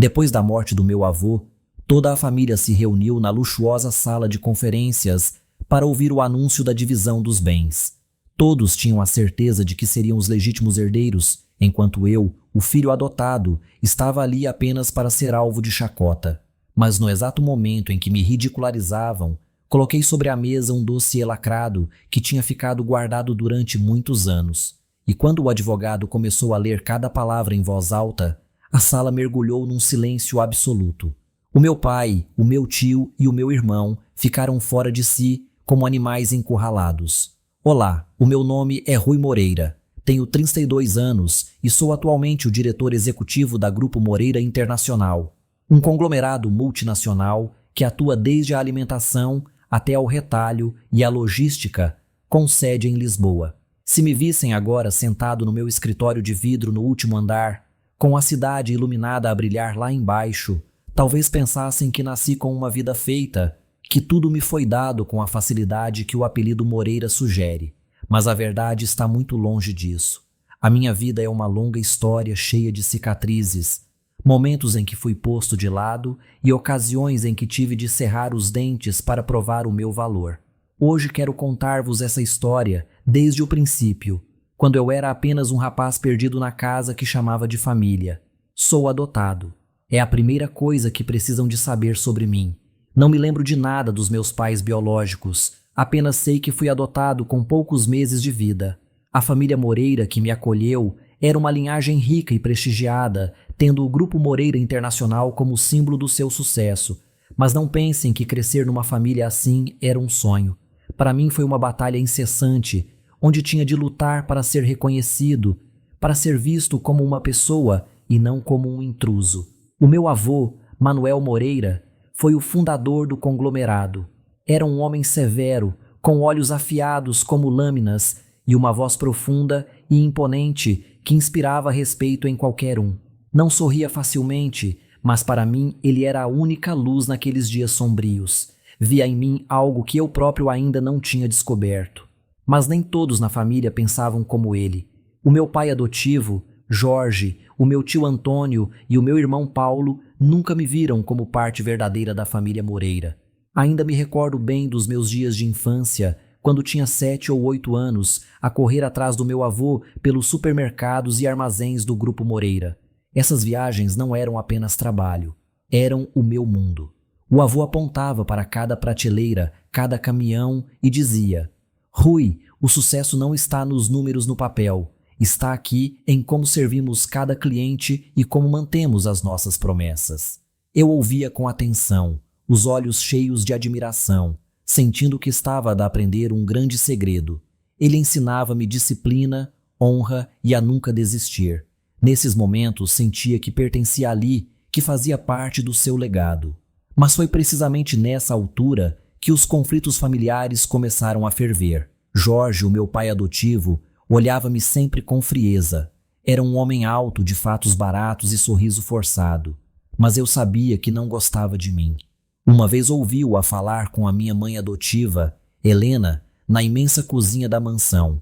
Depois da morte do meu avô, toda a família se reuniu na luxuosa sala de conferências para ouvir o anúncio da divisão dos bens. Todos tinham a certeza de que seriam os legítimos herdeiros, enquanto eu, o filho adotado, estava ali apenas para ser alvo de chacota. Mas no exato momento em que me ridicularizavam, coloquei sobre a mesa um dossiê lacrado que tinha ficado guardado durante muitos anos. E quando o advogado começou a ler cada palavra em voz alta, a sala mergulhou num silêncio absoluto. O meu pai, o meu tio e o meu irmão ficaram fora de si, como animais encurralados. Olá, o meu nome é Rui Moreira. Tenho 32 anos e sou atualmente o diretor executivo da Grupo Moreira Internacional, um conglomerado multinacional que atua desde a alimentação até ao retalho e a logística, com sede em Lisboa. Se me vissem agora sentado no meu escritório de vidro no último andar, com a cidade iluminada a brilhar lá embaixo, talvez pensassem que nasci com uma vida feita, que tudo me foi dado com a facilidade que o apelido Moreira sugere. Mas a verdade está muito longe disso. A minha vida é uma longa história cheia de cicatrizes, momentos em que fui posto de lado e ocasiões em que tive de cerrar os dentes para provar o meu valor. Hoje quero contar-vos essa história desde o princípio, quando eu era apenas um rapaz perdido na casa que chamava de família. Sou adotado. É a primeira coisa que precisam de saber sobre mim. Não me lembro de nada dos meus pais biológicos, apenas sei que fui adotado com poucos meses de vida. A família Moreira que me acolheu era uma linhagem rica e prestigiada, tendo o Grupo Moreira Internacional como símbolo do seu sucesso. Mas não pensem que crescer numa família assim era um sonho. Para mim foi uma batalha incessante, onde tinha de lutar para ser reconhecido, para ser visto como uma pessoa e não como um intruso. O meu avô, Manuel Moreira, foi o fundador do conglomerado. Era um homem severo, com olhos afiados como lâminas e uma voz profunda e imponente que inspirava respeito em qualquer um. Não sorria facilmente, mas para mim ele era a única luz naqueles dias sombrios. Via em mim algo que eu próprio ainda não tinha descoberto. Mas nem todos na família pensavam como ele. O meu pai adotivo, Jorge, o meu tio Antônio e o meu irmão Paulo nunca me viram como parte verdadeira da família Moreira. Ainda me recordo bem dos meus dias de infância, quando tinha 7 ou 8 anos, a correr atrás do meu avô pelos supermercados e armazéns do Grupo Moreira. Essas viagens não eram apenas trabalho, eram o meu mundo. O avô apontava para cada prateleira, cada caminhão e dizia: Rui, o sucesso não está nos números no papel, está aqui em como servimos cada cliente e como mantemos as nossas promessas. Eu ouvia com atenção, os olhos cheios de admiração, sentindo que estava a aprender um grande segredo. Ele ensinava-me disciplina, honra e a nunca desistir. Nesses momentos sentia que pertencia ali, que fazia parte do seu legado. Mas foi precisamente nessa altura que os conflitos familiares começaram a ferver. Jorge, o meu pai adotivo, olhava-me sempre com frieza. Era um homem alto, de fatos baratos e sorriso forçado. Mas eu sabia que não gostava de mim. Uma vez ouvi-o a falar com a minha mãe adotiva, Helena, na imensa cozinha da mansão.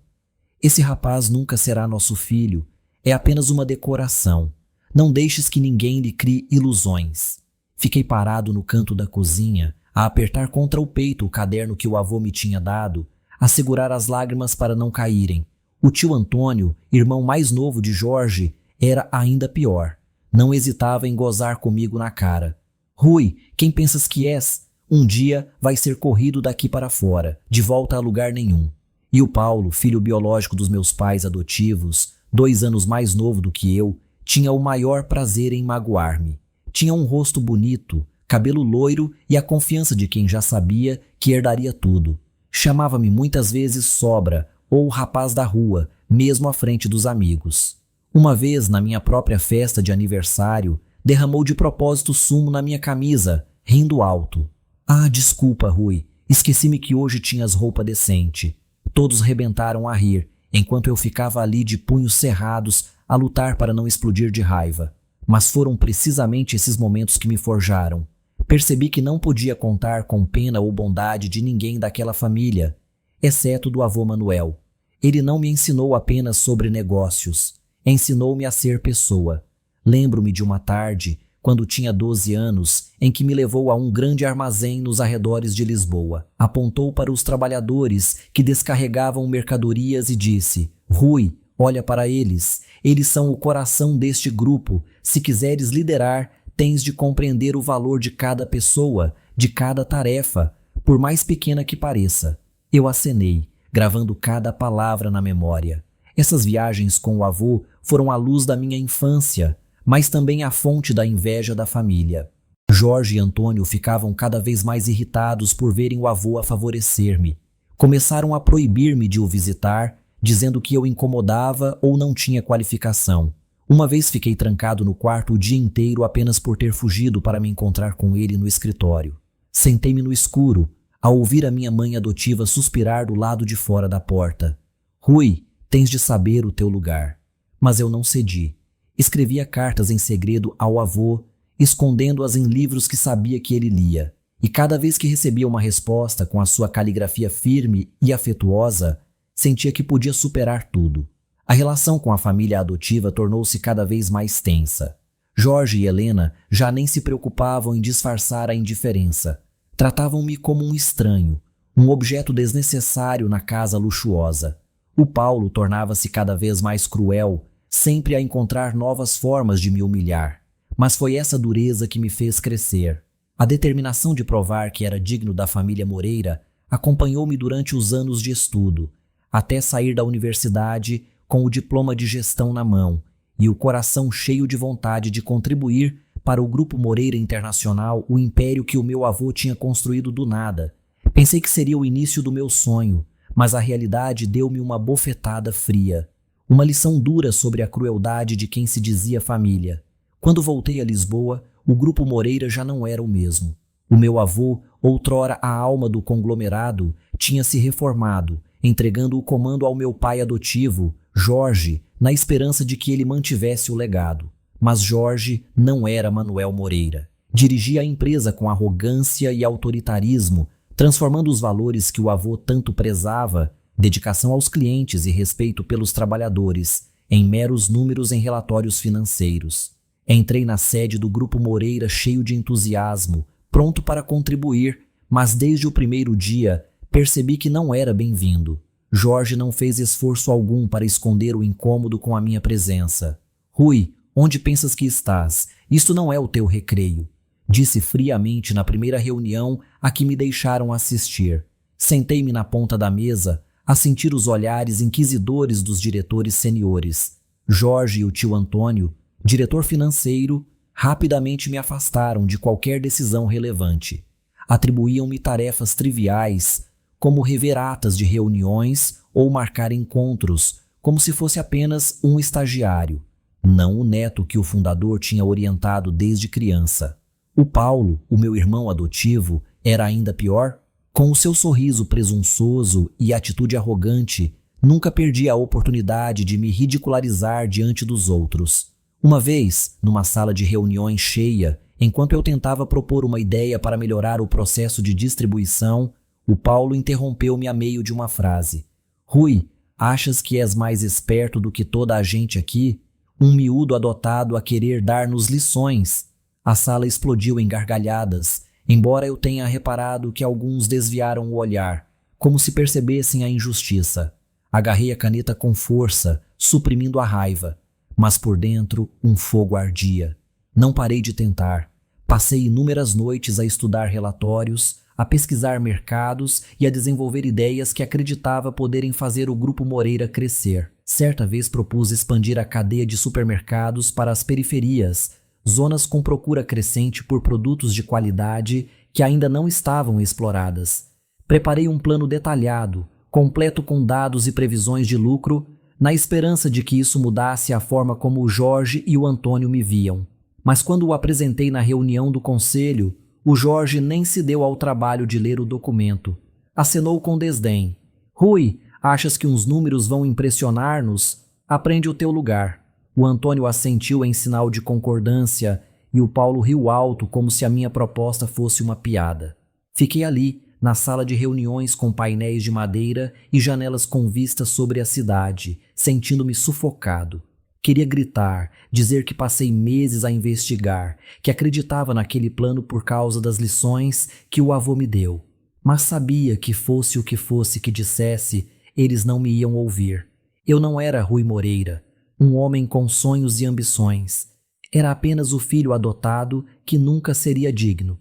Esse rapaz nunca será nosso filho, é apenas uma decoração. Não deixes que ninguém lhe crie ilusões. Fiquei parado no canto da cozinha, a apertar contra o peito o caderno que o avô me tinha dado, a segurar as lágrimas para não caírem. O tio Antônio, irmão mais novo de Jorge, era ainda pior. Não hesitava em gozar comigo na cara. Rui, quem pensas que és? Um dia vai ser corrido daqui para fora, de volta a lugar nenhum. E o Paulo, filho biológico dos meus pais adotivos, 2 anos mais novo do que eu, tinha o maior prazer em magoar-me. Tinha um rosto bonito, cabelo loiro e a confiança de quem já sabia que herdaria tudo. Chamava-me muitas vezes sobra ou rapaz da rua, mesmo à frente dos amigos. Uma vez, na minha própria festa de aniversário, derramou de propósito sumo na minha camisa, rindo alto. Ah, desculpa, Rui, esqueci-me que hoje tinhas roupa decente. Todos rebentaram a rir, enquanto eu ficava ali de punhos cerrados a lutar para não explodir de raiva. Mas foram precisamente esses momentos que me forjaram. Percebi que não podia contar com pena ou bondade de ninguém daquela família, exceto do avô Manuel. Ele não me ensinou apenas sobre negócios, ensinou-me a ser pessoa. Lembro-me de uma tarde, quando tinha 12 anos, em que me levou a um grande armazém nos arredores de Lisboa. Apontou para os trabalhadores que descarregavam mercadorias e disse: Rui, olha para eles. Eles são o coração deste grupo. Se quiseres liderar, tens de compreender o valor de cada pessoa, de cada tarefa, por mais pequena que pareça. Eu acenei, gravando cada palavra na memória. Essas viagens com o avô foram a luz da minha infância, mas também a fonte da inveja da família. Jorge e Antônio ficavam cada vez mais irritados por verem o avô a favorecer-me. Começaram a proibir-me de o visitar, dizendo que eu incomodava ou não tinha qualificação. Uma vez fiquei trancado no quarto o dia inteiro apenas por ter fugido para me encontrar com ele no escritório. Sentei-me no escuro, ao ouvir a minha mãe adotiva suspirar do lado de fora da porta. Rui, tens de saber o teu lugar. Mas eu não cedi. Escrevia cartas em segredo ao avô, escondendo-as em livros que sabia que ele lia. E cada vez que recebia uma resposta com a sua caligrafia firme e afetuosa, sentia que podia superar tudo. A relação com a família adotiva tornou-se cada vez mais tensa. Jorge e Helena já nem se preocupavam em disfarçar a indiferença. Tratavam-me como um estranho, um objeto desnecessário na casa luxuosa. O Paulo tornava-se cada vez mais cruel, sempre a encontrar novas formas de me humilhar. Mas foi essa dureza que me fez crescer. A determinação de provar que era digno da família Moreira acompanhou-me durante os anos de estudo, até sair da universidade com o diploma de gestão na mão e o coração cheio de vontade de contribuir para o Grupo Moreira Internacional, o império que o meu avô tinha construído do nada. Pensei que seria o início do meu sonho, mas a realidade deu-me uma bofetada fria. Uma lição dura sobre a crueldade de quem se dizia família. Quando voltei a Lisboa, o Grupo Moreira já não era o mesmo. O meu avô, outrora a alma do conglomerado, tinha se reformado, entregando o comando ao meu pai adotivo, Jorge, na esperança de que ele mantivesse o legado. Mas Jorge não era Manuel Moreira. Dirigia a empresa com arrogância e autoritarismo, transformando os valores que o avô tanto prezava, dedicação aos clientes e respeito pelos trabalhadores, em meros números em relatórios financeiros. Entrei na sede do Grupo Moreira cheio de entusiasmo, pronto para contribuir, mas desde o primeiro dia percebi que não era bem-vindo. Jorge não fez esforço algum para esconder o incômodo com a minha presença. Rui, onde pensas que estás? Isto não é o teu recreio, disse friamente na primeira reunião a que me deixaram assistir. Sentei-me na ponta da mesa a sentir os olhares inquisidores dos diretores seniores. Jorge e o tio Antônio, diretor financeiro, rapidamente me afastaram de qualquer decisão relevante. Atribuíam-me tarefas triviais, como rever atas de reuniões ou marcar encontros, como se fosse apenas um estagiário, não o neto que o fundador tinha orientado desde criança. O Paulo, o meu irmão adotivo, era ainda pior. Com o seu sorriso presunçoso e atitude arrogante, nunca perdi a oportunidade de me ridicularizar diante dos outros. Uma vez, numa sala de reuniões cheia, enquanto eu tentava propor uma ideia para melhorar o processo de distribuição, o Paulo interrompeu-me a meio de uma frase. Rui, achas que és mais esperto do que toda a gente aqui? Um miúdo adotado a querer dar-nos lições. A sala explodiu em gargalhadas, embora eu tenha reparado que alguns desviaram o olhar, como se percebessem a injustiça. Agarrei a caneta com força, suprimindo a raiva, mas por dentro um fogo ardia. Não parei de tentar. Passei inúmeras noites a estudar relatórios, a pesquisar mercados e a desenvolver ideias que acreditava poderem fazer o Grupo Moreira crescer. Certa vez propus expandir a cadeia de supermercados para as periferias, zonas com procura crescente por produtos de qualidade que ainda não estavam exploradas. Preparei um plano detalhado, completo com dados e previsões de lucro, na esperança de que isso mudasse a forma como o Jorge e o Antônio me viam. Mas quando o apresentei na reunião do conselho, o Jorge nem se deu ao trabalho de ler o documento. Acenou com desdém. Rui, achas que uns números vão impressionar-nos? Aprende o teu lugar. O Antônio assentiu em sinal de concordância e o Paulo riu alto como se a minha proposta fosse uma piada. Fiquei ali, na sala de reuniões com painéis de madeira e janelas com vista sobre a cidade, sentindo-me sufocado. Queria gritar, dizer que passei meses a investigar, que acreditava naquele plano por causa das lições que o avô me deu. Mas sabia que fosse o que fosse que dissesse, eles não me iam ouvir. Eu não era Rui Moreira, um homem com sonhos e ambições. Era apenas o filho adotado que nunca seria digno.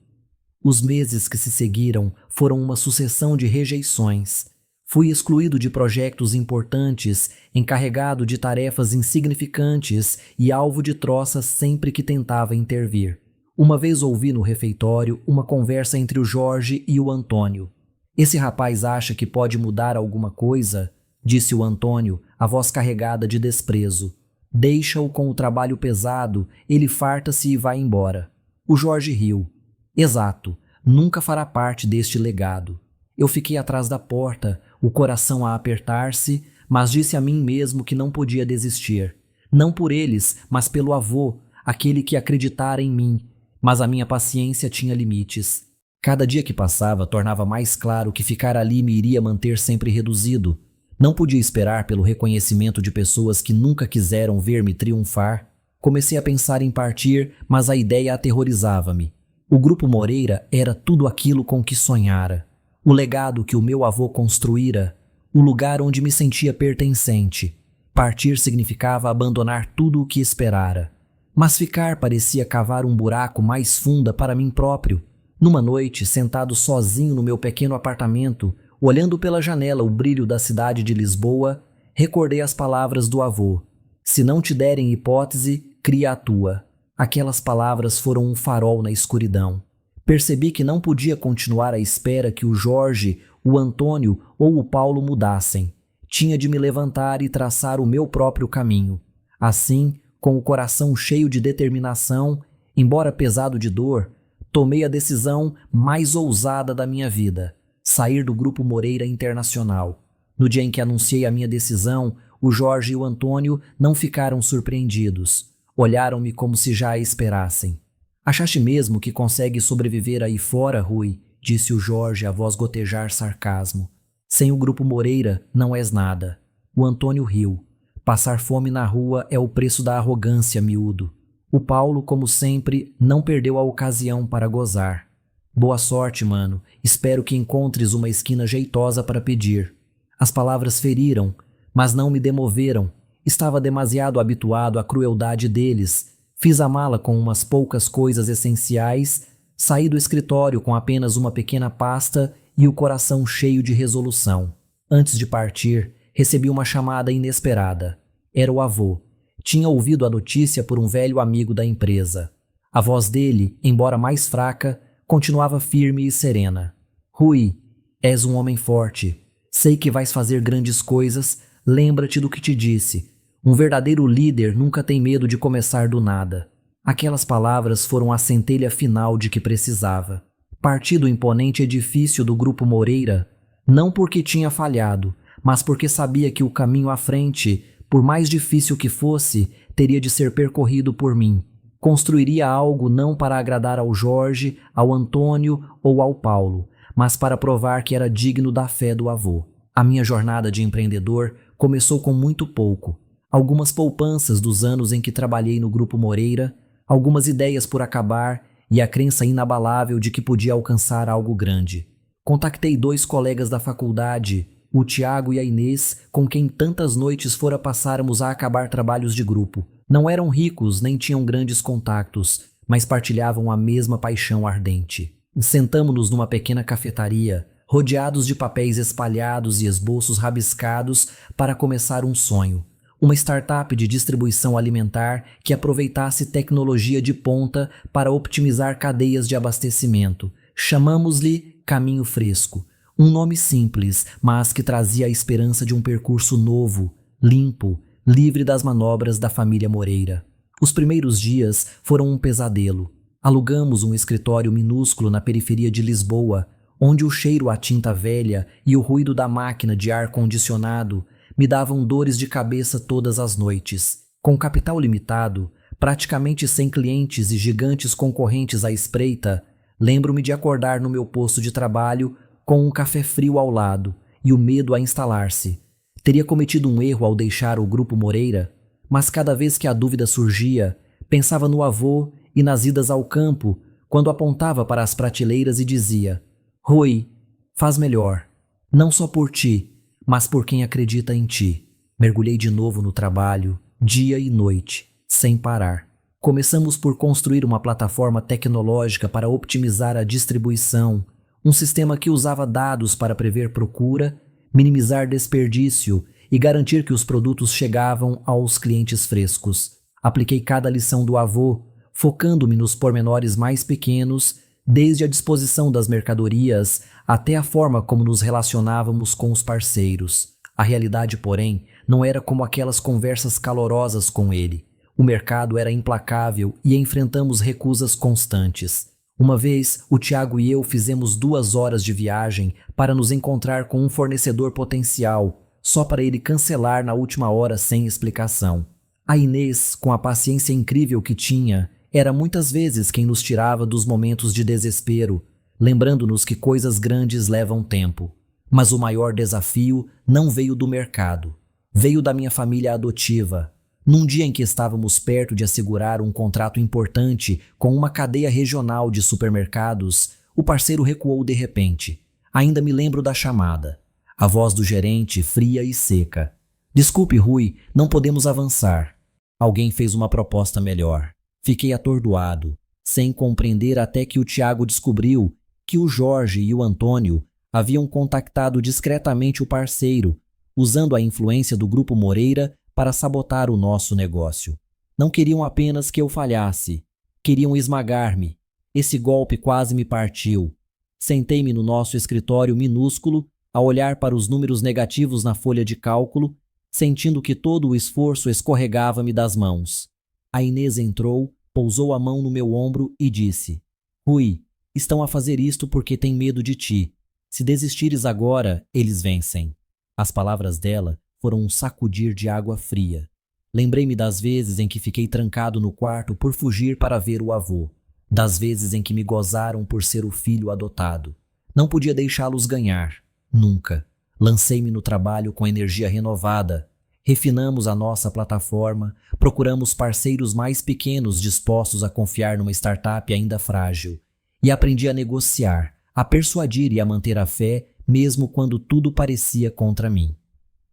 Os meses que se seguiram foram uma sucessão de rejeições. Fui excluído de projetos importantes, encarregado de tarefas insignificantes e alvo de troças sempre que tentava intervir. Uma vez ouvi no refeitório uma conversa entre o Jorge e o Antônio. "Esse rapaz acha que pode mudar alguma coisa?", disse o Antônio, a voz carregada de desprezo. "Deixa-o com o trabalho pesado, ele farta-se e vai embora." O Jorge riu. "Exato, nunca fará parte deste legado." Eu fiquei atrás da porta, o coração a apertar-se, mas disse a mim mesmo que não podia desistir. Não por eles, mas pelo avô, aquele que acreditara em mim. Mas a minha paciência tinha limites. Cada dia que passava tornava mais claro que ficar ali me iria manter sempre reduzido. Não podia esperar pelo reconhecimento de pessoas que nunca quiseram ver-me triunfar. Comecei a pensar em partir, mas a ideia aterrorizava-me. O Grupo Moreira era tudo aquilo com que sonhara. O legado que o meu avô construíra, o lugar onde me sentia pertencente. Partir significava abandonar tudo o que esperara. Mas ficar parecia cavar um buraco mais funda para mim próprio. Numa noite, sentado sozinho no meu pequeno apartamento, olhando pela janela o brilho da cidade de Lisboa, recordei as palavras do avô. "Se não te derem hipótese, cria a tua." Aquelas palavras foram um farol na escuridão. Percebi que não podia continuar à espera que o Jorge, o Antônio ou o Paulo mudassem. Tinha de me levantar e traçar o meu próprio caminho. Assim, com o coração cheio de determinação, embora pesado de dor, tomei a decisão mais ousada da minha vida: sair do Grupo Moreira Internacional. No dia em que anunciei a minha decisão, o Jorge e o Antônio não ficaram surpreendidos. Olharam-me como se já a esperassem. "Achaste mesmo que consegue sobreviver aí fora, Rui?", disse o Jorge, a voz gotejar sarcasmo. "Sem o Grupo Moreira não és nada." O Antônio riu. "Passar fome na rua é o preço da arrogância, miúdo." O Paulo, como sempre, não perdeu a ocasião para gozar. "Boa sorte, mano. Espero que encontres uma esquina jeitosa para pedir." As palavras feriram, mas não me demoveram. Estava demasiado habituado à crueldade deles. Fiz a mala com umas poucas coisas essenciais, saí do escritório com apenas uma pequena pasta e o coração cheio de resolução. Antes de partir, recebi uma chamada inesperada. Era o avô. Tinha ouvido a notícia por um velho amigo da empresa. A voz dele, embora mais fraca, continuava firme e serena. "Rui, és um homem forte. Sei que vais fazer grandes coisas. Lembra-te do que te disse. Um verdadeiro líder nunca tem medo de começar do nada." Aquelas palavras foram a centelha final de que precisava. Parti do imponente edifício do Grupo Moreira, não porque tinha falhado, mas porque sabia que o caminho à frente, por mais difícil que fosse, teria de ser percorrido por mim. Construiria algo não para agradar ao Jorge, ao Antônio ou ao Paulo, mas para provar que era digno da fé do avô. A minha jornada de empreendedor começou com muito pouco. Algumas poupanças dos anos em que trabalhei no Grupo Moreira, algumas ideias por acabar e a crença inabalável de que podia alcançar algo grande. Contactei 2 colegas da faculdade, o Tiago e a Inês, com quem tantas noites fora passarmos a acabar trabalhos de grupo. Não eram ricos nem tinham grandes contactos, mas partilhavam a mesma paixão ardente. Sentamo-nos numa pequena cafetaria, rodeados de papéis espalhados e esboços rabiscados para começar um sonho. Uma startup de distribuição alimentar que aproveitasse tecnologia de ponta para optimizar cadeias de abastecimento. Chamamos-lhe Caminho Fresco. Um nome simples, mas que trazia a esperança de um percurso novo, limpo, livre das manobras da família Moreira. Os primeiros dias foram um pesadelo. Alugamos um escritório minúsculo na periferia de Lisboa, onde o cheiro a tinta velha e o ruído da máquina de ar-condicionado me davam dores de cabeça todas as noites. Com capital limitado, praticamente sem clientes e gigantes concorrentes à espreita, lembro-me de acordar no meu posto de trabalho com um café frio ao lado e o medo a instalar-se. Teria cometido um erro ao deixar o Grupo Moreira? mas cada vez que a dúvida surgia, pensava no avô e nas idas ao campo, quando apontava para as prateleiras e dizia: Rui, faz melhor, não só por ti, mas por quem acredita em ti. Mergulhei de novo no trabalho, dia e noite, sem parar. Começamos por construir uma plataforma tecnológica para optimizar a distribuição, um sistema que usava dados para prever procura, minimizar desperdício e garantir que os produtos chegavam aos clientes frescos. Apliquei cada lição do avô, focando-me nos pormenores mais pequenos, desde a disposição das mercadorias até a forma como nos relacionávamos com os parceiros. A realidade, porém, não era como aquelas conversas calorosas com ele. O mercado era implacável e enfrentamos recusas constantes. Uma vez, o Tiago e eu fizemos 2 horas de viagem para nos encontrar com um fornecedor potencial, só para ele cancelar na última hora sem explicação. A Inês, com a paciência incrível que tinha, era muitas vezes quem nos tirava dos momentos de desespero, lembrando-nos que coisas grandes levam tempo. Mas o maior desafio não veio do mercado, veio da minha família adotiva. Num dia em que estávamos perto de assegurar um contrato importante com uma cadeia regional de supermercados, o parceiro recuou de repente. Ainda me lembro da chamada. A voz do gerente, fria e seca. Desculpe, Rui, não podemos avançar. Alguém fez uma proposta melhor. Fiquei atordoado, sem compreender até que o Tiago descobriu que o Jorge e o Antônio haviam contactado discretamente o parceiro, usando a influência do Grupo Moreira para sabotar o nosso negócio. Não queriam apenas que eu falhasse, queriam esmagar-me. Esse golpe quase me partiu. Sentei-me no nosso escritório minúsculo, a olhar para os números negativos na folha de cálculo, sentindo que todo o esforço escorregava-me das mãos. A Inês entrou, pousou a mão no meu ombro e disse: Rui, estão a fazer isto porque têm medo de ti. Se desistires agora, eles vencem. As palavras dela foram um sacudir de água fria. Lembrei-me das vezes em que fiquei trancado no quarto por fugir para ver o avô, das vezes em que me gozaram por ser o filho adotado. Não podia deixá-los ganhar, nunca. Lancei-me no trabalho com energia renovada. Refinamos a nossa plataforma, procuramos parceiros mais pequenos dispostos a confiar numa startup ainda frágil. E aprendi a negociar, a persuadir e a manter a fé, mesmo quando tudo parecia contra mim.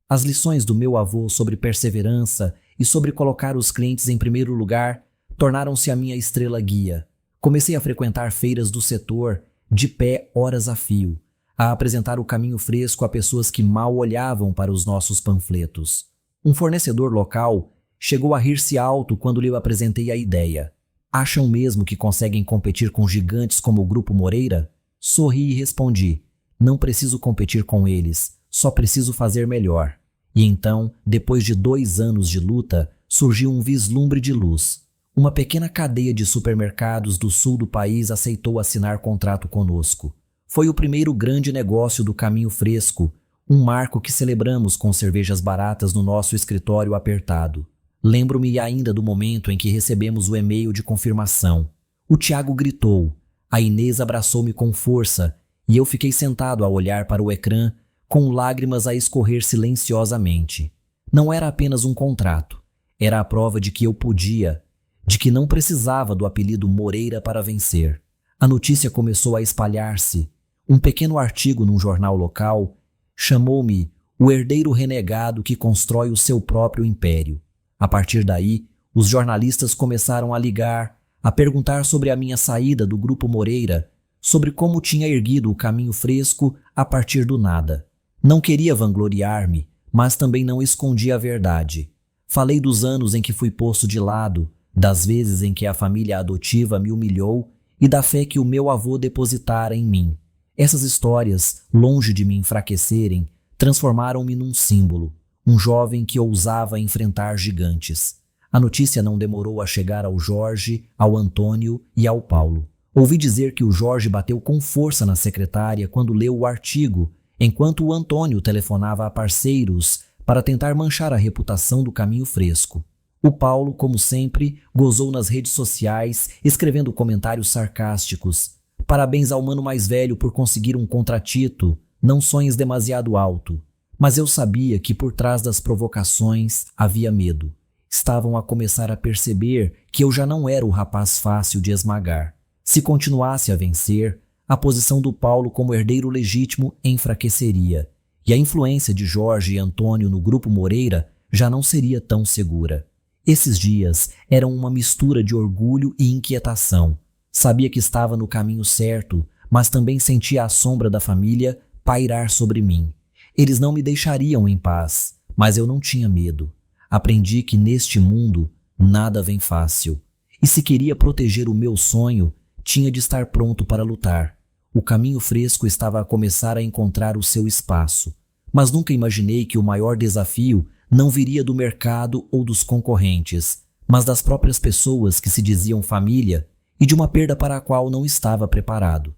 As lições do meu avô sobre perseverança e sobre colocar os clientes em primeiro lugar tornaram-se a minha estrela guia. Comecei a frequentar feiras do setor, de pé horas a fio, a apresentar o caminho fresco a pessoas que mal olhavam para os nossos panfletos. Um fornecedor local chegou a rir-se alto quando lhe apresentei a ideia. Acham mesmo que conseguem competir com gigantes como o Grupo Moreira? Sorri e respondi: não preciso competir com eles, só preciso fazer melhor. E então, depois de 2 anos de luta, surgiu um vislumbre de luz. Uma pequena cadeia de supermercados do sul do país aceitou assinar contrato conosco. Foi o primeiro grande negócio do Caminho Fresco, um marco que celebramos com cervejas baratas no nosso escritório apertado. Lembro-me ainda do momento em que recebemos o e-mail de confirmação. O Tiago gritou, a Inês abraçou-me com força e eu fiquei sentado a olhar para o ecrã, com lágrimas a escorrer silenciosamente. Não era apenas um contrato, era a prova de que eu podia, de que não precisava do apelido Moreira para vencer. A notícia começou a espalhar-se. Um pequeno artigo num jornal local chamou-me o herdeiro renegado que constrói o seu próprio império. A partir daí, os jornalistas começaram a ligar, a perguntar sobre a minha saída do Grupo Moreira, sobre como tinha erguido o Caminho Fresco a partir do nada. Não queria vangloriar-me, mas também não escondi a verdade. Falei dos anos em que fui posto de lado, das vezes em que a família adotiva me humilhou e da fé que o meu avô depositara em mim. Essas histórias, longe de me enfraquecerem, transformaram-me num símbolo, um jovem que ousava enfrentar gigantes. A notícia não demorou a chegar ao Jorge, ao Antônio e ao Paulo. Ouvi dizer que o Jorge bateu com força na secretária quando leu o artigo, enquanto o Antônio telefonava a parceiros para tentar manchar a reputação do Caminho Fresco. O Paulo, como sempre, gozou nas redes sociais, escrevendo comentários sarcásticos. Parabéns ao mano mais velho por conseguir um contratito, não sonhes demasiado alto. Mas eu sabia que por trás das provocações havia medo. estavam a começar a perceber que eu já não era o rapaz fácil de esmagar. Se continuasse a vencer, a posição do Paulo como herdeiro legítimo enfraqueceria, e a influência de Jorge e Antônio no Grupo Moreira já não seria tão segura. Esses dias eram uma mistura de orgulho e inquietação. Sabia que estava no caminho certo, mas também sentia a sombra da família pairar sobre mim. Eles não me deixariam em paz, mas eu não tinha medo. Aprendi que neste mundo nada vem fácil. E se queria proteger o meu sonho, tinha de estar pronto para lutar. O caminho fresco estava a começar a encontrar o seu espaço, mas nunca imaginei que o maior desafio não viria do mercado ou dos concorrentes, mas das próprias pessoas que se diziam família e de uma perda para a qual não estava preparado.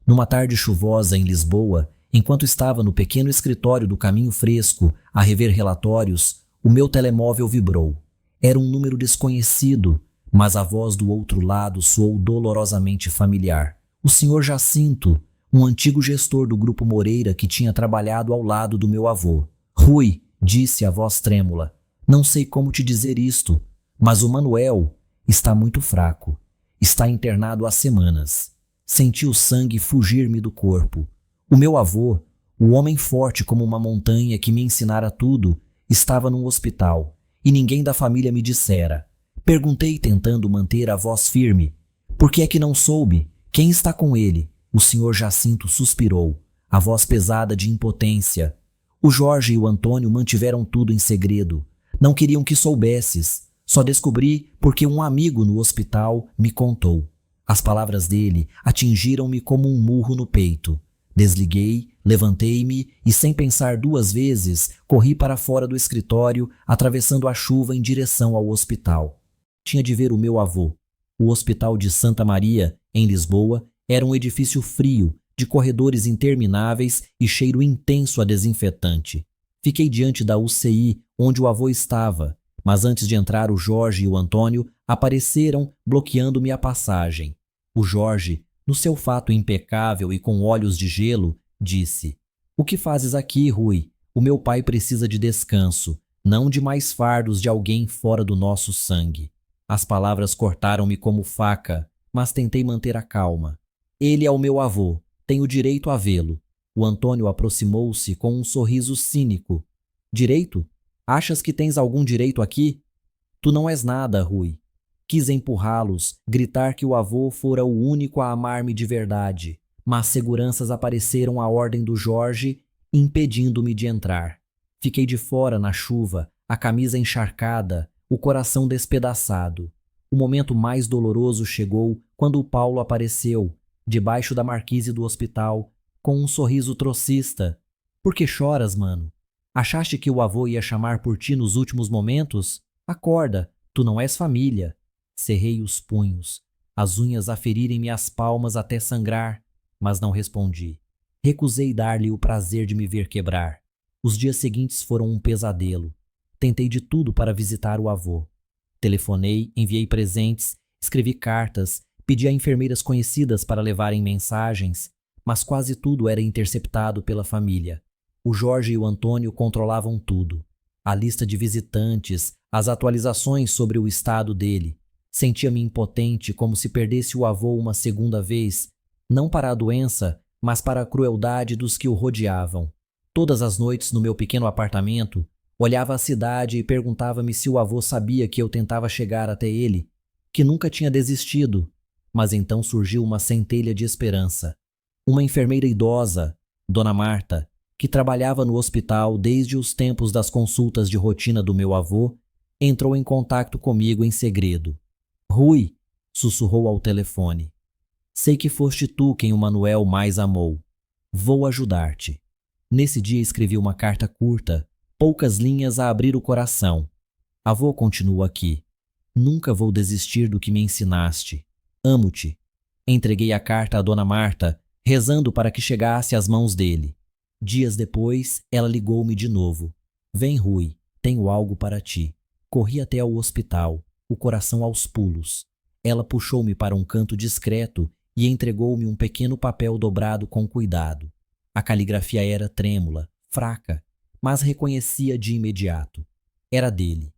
Numa tarde chuvosa em Lisboa, enquanto estava no pequeno escritório do Caminho Fresco a rever relatórios, o meu telemóvel vibrou. Era um número desconhecido, mas a voz do outro lado soou dolorosamente familiar. O Sr. Jacinto, um antigo gestor do Grupo Moreira que tinha trabalhado ao lado do meu avô. Rui, disse a voz trêmula, não sei como te dizer isto, mas o Manuel está muito fraco. Está internado há semanas. Senti o sangue fugir-me do corpo. O meu avô, o homem forte como uma montanha que me ensinara tudo, estava num hospital e ninguém da família me dissera. Perguntei tentando manter a voz firme. Por que é que não soube? Quem está com ele? O Sr. Jacinto suspirou, a voz pesada de impotência. O Jorge e o Antônio mantiveram tudo em segredo. Não queriam que soubesses. Só descobri porque um amigo no hospital me contou. As palavras dele atingiram-me como um murro no peito. Desliguei, levantei-me e, sem pensar duas vezes, corri para fora do escritório, atravessando a chuva em direção ao hospital. Tinha de ver o meu avô. O Hospital de Santa Maria, em Lisboa, era um edifício frio, de corredores intermináveis e cheiro intenso a desinfetante. Fiquei diante da UCI, onde o avô estava, mas antes de entrar o Jorge e o Antônio apareceram, bloqueando-me a passagem. O Jorge, no seu fato impecável e com olhos de gelo, disse: "O que fazes aqui, Rui? O meu pai precisa de descanso, não de mais fardos de alguém fora do nosso sangue." As palavras cortaram-me como faca, mas tentei manter a calma. "Ele é o meu avô, tenho direito a vê-lo." O Antônio aproximou-se com um sorriso cínico. "Direito? Achas que tens algum direito aqui? Tu não és nada, Rui." Quis empurrá-los, gritar que o avô fora o único a amar-me de verdade, mas seguranças apareceram à ordem do Jorge, impedindo-me de entrar. Fiquei de fora na chuva, a camisa encharcada, o coração despedaçado. O momento mais doloroso chegou quando o Paulo apareceu, debaixo da marquise do hospital, com um sorriso trocista. "Por que choras, mano? Achaste que o avô ia chamar por ti nos últimos momentos? Acorda, tu não és família." Cerrei os punhos, as unhas a ferirem-me as palmas até sangrar, mas não respondi. Recusei dar-lhe o prazer de me ver quebrar. Os dias seguintes foram um pesadelo. Tentei de tudo para visitar o avô. Telefonei, enviei presentes, escrevi cartas, pedi a enfermeiras conhecidas para levarem mensagens, mas quase tudo era interceptado pela família. O Jorge e o Antônio controlavam tudo. A lista de visitantes, as atualizações sobre o estado dele. Sentia-me impotente, como se perdesse o avô uma segunda vez, não para a doença, mas para a crueldade dos que o rodeavam. Todas as noites no meu pequeno apartamento, olhava a cidade e perguntava-me se o avô sabia que eu tentava chegar até ele, que nunca tinha desistido. Mas então surgiu uma centelha de esperança. Uma enfermeira idosa, Dona Marta, que trabalhava no hospital desde os tempos das consultas de rotina do meu avô, entrou em contato comigo em segredo. "Rui", sussurrou ao telefone, "sei que foste tu quem o Manuel mais amou. Vou ajudar-te." Nesse dia escrevi uma carta curta, poucas linhas a abrir o coração. "Avô continua aqui. Nunca vou desistir do que me ensinaste. Amo-te." Entreguei a carta à Dona Marta, rezando para que chegasse às mãos dele. Dias depois, ela ligou-me de novo. "Vem, Rui, tenho algo para ti." Corri até ao hospital, o coração aos pulos. Ela puxou-me para um canto discreto e entregou-me um pequeno papel dobrado com cuidado. A caligrafia era trêmula, fraca, mas reconhecia de imediato. Era dele.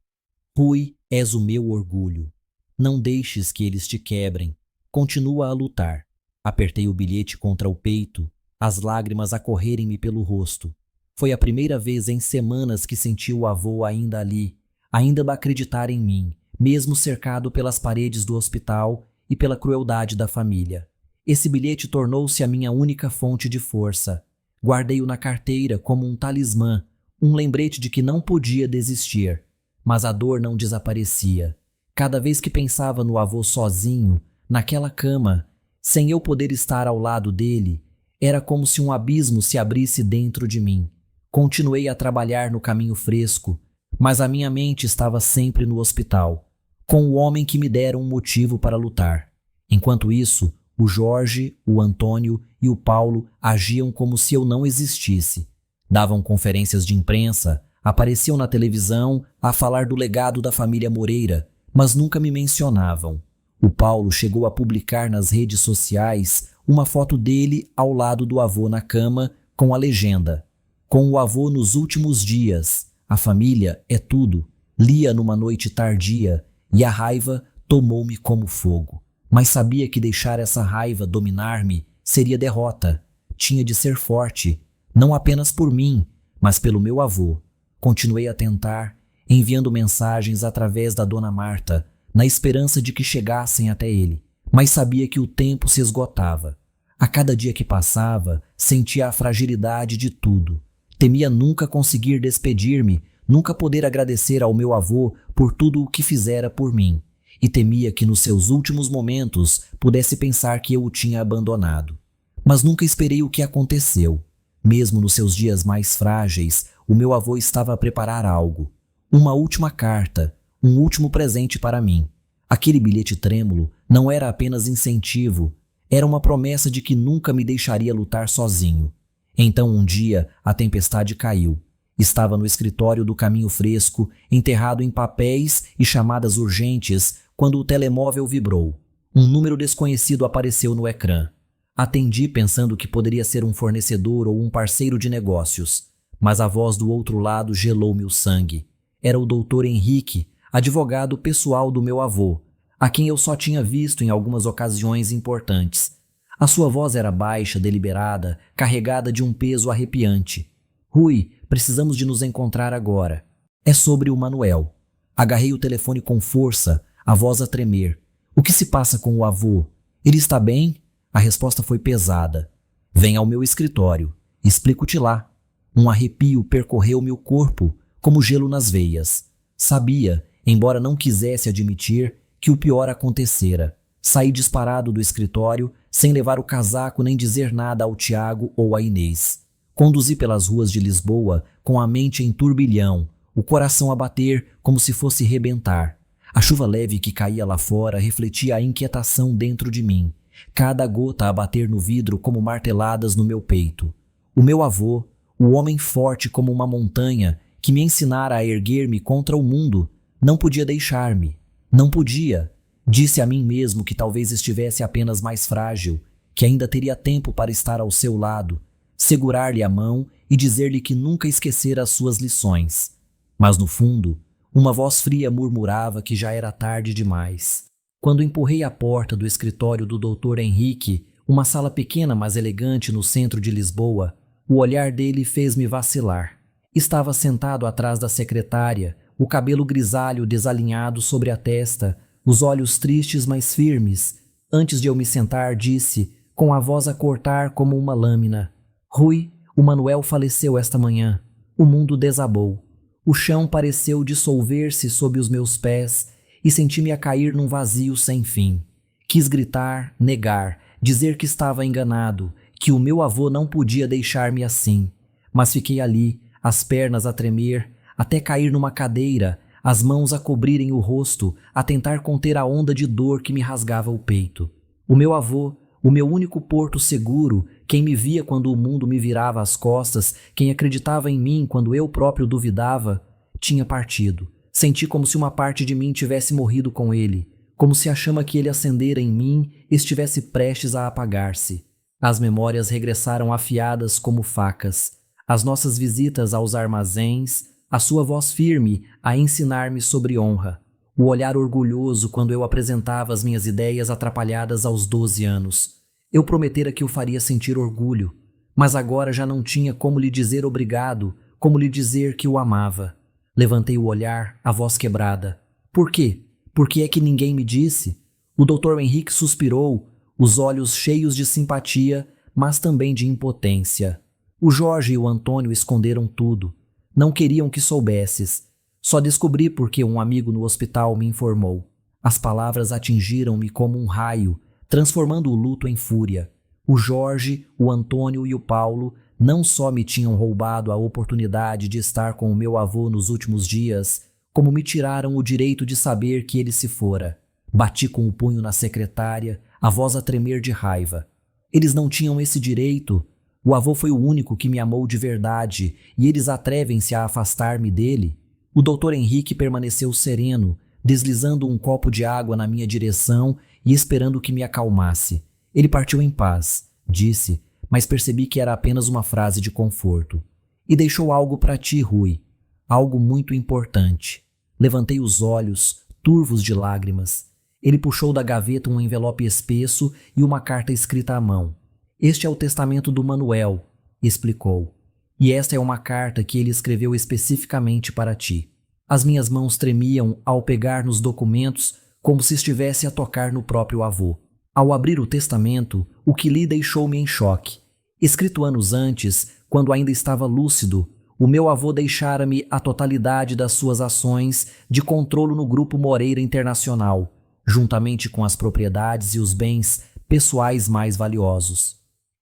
Rui, és o meu orgulho. Não deixes que eles te quebrem. Continua a lutar. Apertei o bilhete contra o peito, as lágrimas a correrem-me pelo rosto. Foi a primeira vez em semanas que senti o avô ainda ali, ainda a acreditar em mim, mesmo cercado pelas paredes do hospital e pela crueldade da família. Esse bilhete tornou-se a minha única fonte de força. Guardei-o na carteira como um talismã, um lembrete de que não podia desistir. Mas a dor não desaparecia. Cada vez que pensava no avô sozinho, naquela cama, sem eu poder estar ao lado dele, era como se um abismo se abrisse dentro de mim. Continuei a trabalhar no caminho fresco, mas a minha mente estava sempre no hospital, com o homem que me dera um motivo para lutar. Enquanto isso, o Jorge, o Antônio e o Paulo agiam como se eu não existisse. Davam conferências de imprensa, apareciam na televisão a falar do legado da família Moreira, mas nunca me mencionavam. O Paulo chegou a publicar nas redes sociais uma foto dele ao lado do avô na cama com a legenda: "Com o avô nos últimos dias, a família é tudo." Lia numa noite tardia e a raiva tomou-me como fogo. Mas sabia que deixar essa raiva dominar-me seria derrota. Tinha de ser forte, não apenas por mim, mas pelo meu avô. Continuei a tentar, enviando mensagens através da Dona Marta, na esperança de que chegassem até ele, mas sabia que o tempo se esgotava. A cada dia que passava, sentia a fragilidade de tudo. Temia nunca conseguir despedir-me, nunca poder agradecer ao meu avô por tudo o que fizera por mim, e temia que nos seus últimos momentos pudesse pensar que eu o tinha abandonado. Mas nunca esperei o que aconteceu. Mesmo nos seus dias mais frágeis, o meu avô estava a preparar algo. Uma última carta, um último presente para mim. Aquele bilhete trêmulo não era apenas incentivo, era uma promessa de que nunca me deixaria lutar sozinho. Então um dia a tempestade caiu. Estava no escritório do Caminho Fresco, enterrado em papéis e chamadas urgentes, quando o telemóvel vibrou. Um número desconhecido apareceu no ecrã. Atendi pensando que poderia ser um fornecedor ou um parceiro de negócios, mas a voz do outro lado gelou-me o sangue. Era o Dr. Henrique, advogado pessoal do meu avô, a quem eu só tinha visto em algumas ocasiões importantes. A sua voz era baixa, deliberada, carregada de um peso arrepiante. "Rui, precisamos de nos encontrar agora. É sobre o Manuel." Agarrei o telefone com força, a voz a tremer. "O que se passa com o avô? Ele está bem?" A resposta foi pesada. "Vem ao meu escritório. Explico-te lá." Um arrepio percorreu-me o corpo, como gelo nas veias. Sabia, embora não quisesse admitir, que o pior acontecera. Saí disparado do escritório, sem levar o casaco nem dizer nada ao Tiago ou à Inês. Conduzi pelas ruas de Lisboa com a mente em turbilhão, o coração a bater como se fosse rebentar. A chuva leve que caía lá fora refletia a inquietação dentro de mim, cada gota a bater no vidro como marteladas no meu peito. O meu avô, o homem forte como uma montanha, que me ensinara a erguer-me contra o mundo, não podia deixar-me. Não podia. Disse a mim mesmo que talvez estivesse apenas mais frágil, que ainda teria tempo para estar ao seu lado, segurar-lhe a mão e dizer-lhe que nunca esquecera as suas lições. Mas no fundo, uma voz fria murmurava que já era tarde demais. Quando empurrei a porta do escritório do Dr. Henrique, uma sala pequena mas elegante no centro de Lisboa, o olhar dele fez-me vacilar. Estava sentado atrás da secretária, o cabelo grisalho desalinhado sobre a testa, os olhos tristes mas firmes. Antes de eu me sentar, disse, com a voz a cortar como uma lâmina: "Rui, o Manuel faleceu esta manhã." O mundo desabou. O chão pareceu dissolver-se sob os meus pés e senti-me a cair num vazio sem fim. Quis gritar, negar, dizer que estava enganado, que o meu avô não podia deixar-me assim. Mas fiquei ali, as pernas a tremer, até cair numa cadeira, as mãos a cobrirem o rosto, a tentar conter a onda de dor que me rasgava o peito. O meu avô, o meu único porto seguro, quem me via quando o mundo me virava as costas, quem acreditava em mim quando eu próprio duvidava, tinha partido. Senti como se uma parte de mim tivesse morrido com ele, como se a chama que ele acendera em mim estivesse prestes a apagar-se. As memórias regressaram afiadas como facas. As nossas visitas aos armazéns, a sua voz firme a ensinar-me sobre honra, o olhar orgulhoso quando eu apresentava as minhas ideias atrapalhadas aos 12 anos. Eu prometera que o faria sentir orgulho, mas agora já não tinha como lhe dizer obrigado, como lhe dizer que o amava. Levantei o olhar, a voz quebrada. Por quê? Por que é que ninguém me disse? O Dr. Henrique suspirou, os olhos cheios de simpatia, mas também de impotência. O Jorge e o Antônio esconderam tudo. Não queriam que soubesses. Só descobri porque um amigo no hospital me informou. As palavras atingiram-me como um raio, transformando o luto em fúria. O Jorge, o Antônio e o Paulo não só me tinham roubado a oportunidade de estar com o meu avô nos últimos dias, como me tiraram o direito de saber que ele se fora. Bati com o punho na secretária, a voz a tremer de raiva. Eles não tinham esse direito. O avô foi o único que me amou de verdade e eles atrevem-se a afastar-me dele. O Dr. Henrique permaneceu sereno, deslizando um copo de água na minha direção e esperando que me acalmasse. Ele partiu em paz, disse, mas percebi que era apenas uma frase de conforto. E deixou algo para ti, Rui. Algo muito importante. Levantei os olhos, turvos de lágrimas. Ele puxou da gaveta um envelope espesso e uma carta escrita à mão. Este é o testamento do Manuel, explicou. E esta é uma carta que ele escreveu especificamente para ti. As minhas mãos tremiam ao pegar nos documentos como se estivesse a tocar no próprio avô. Ao abrir o testamento, o que li deixou-me em choque. Escrito anos antes, quando ainda estava lúcido, o meu avô deixara-me a totalidade das suas ações de controle no Grupo Moreira Internacional, juntamente com as propriedades e os bens pessoais mais valiosos.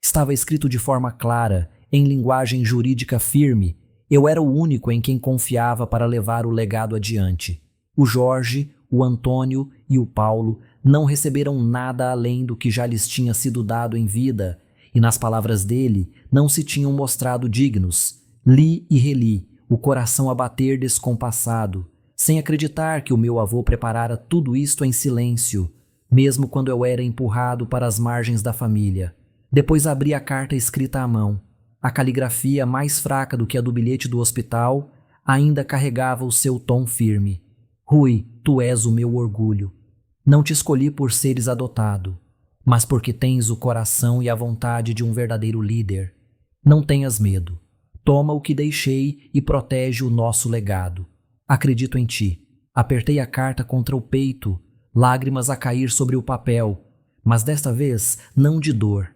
Estava escrito de forma clara, em linguagem jurídica firme. Eu era o único em quem confiava para levar o legado adiante. O Jorge, o Antônio e o Paulo não receberam nada além do que já lhes tinha sido dado em vida, e nas palavras dele não se tinham mostrado dignos. Li e reli, o coração a bater descompassado, sem acreditar que o meu avô preparara tudo isto em silêncio, mesmo quando eu era empurrado para as margens da família. Depois abri a carta escrita à mão. A caligrafia, mais fraca do que a do bilhete do hospital, ainda carregava o seu tom firme. Rui, tu és o meu orgulho. Não te escolhi por seres adotado, mas porque tens o coração e a vontade de um verdadeiro líder. Não tenhas medo. Toma o que deixei e protege o nosso legado. Acredito em ti. Apertei a carta contra o peito, lágrimas a cair sobre o papel, mas desta vez não de dor,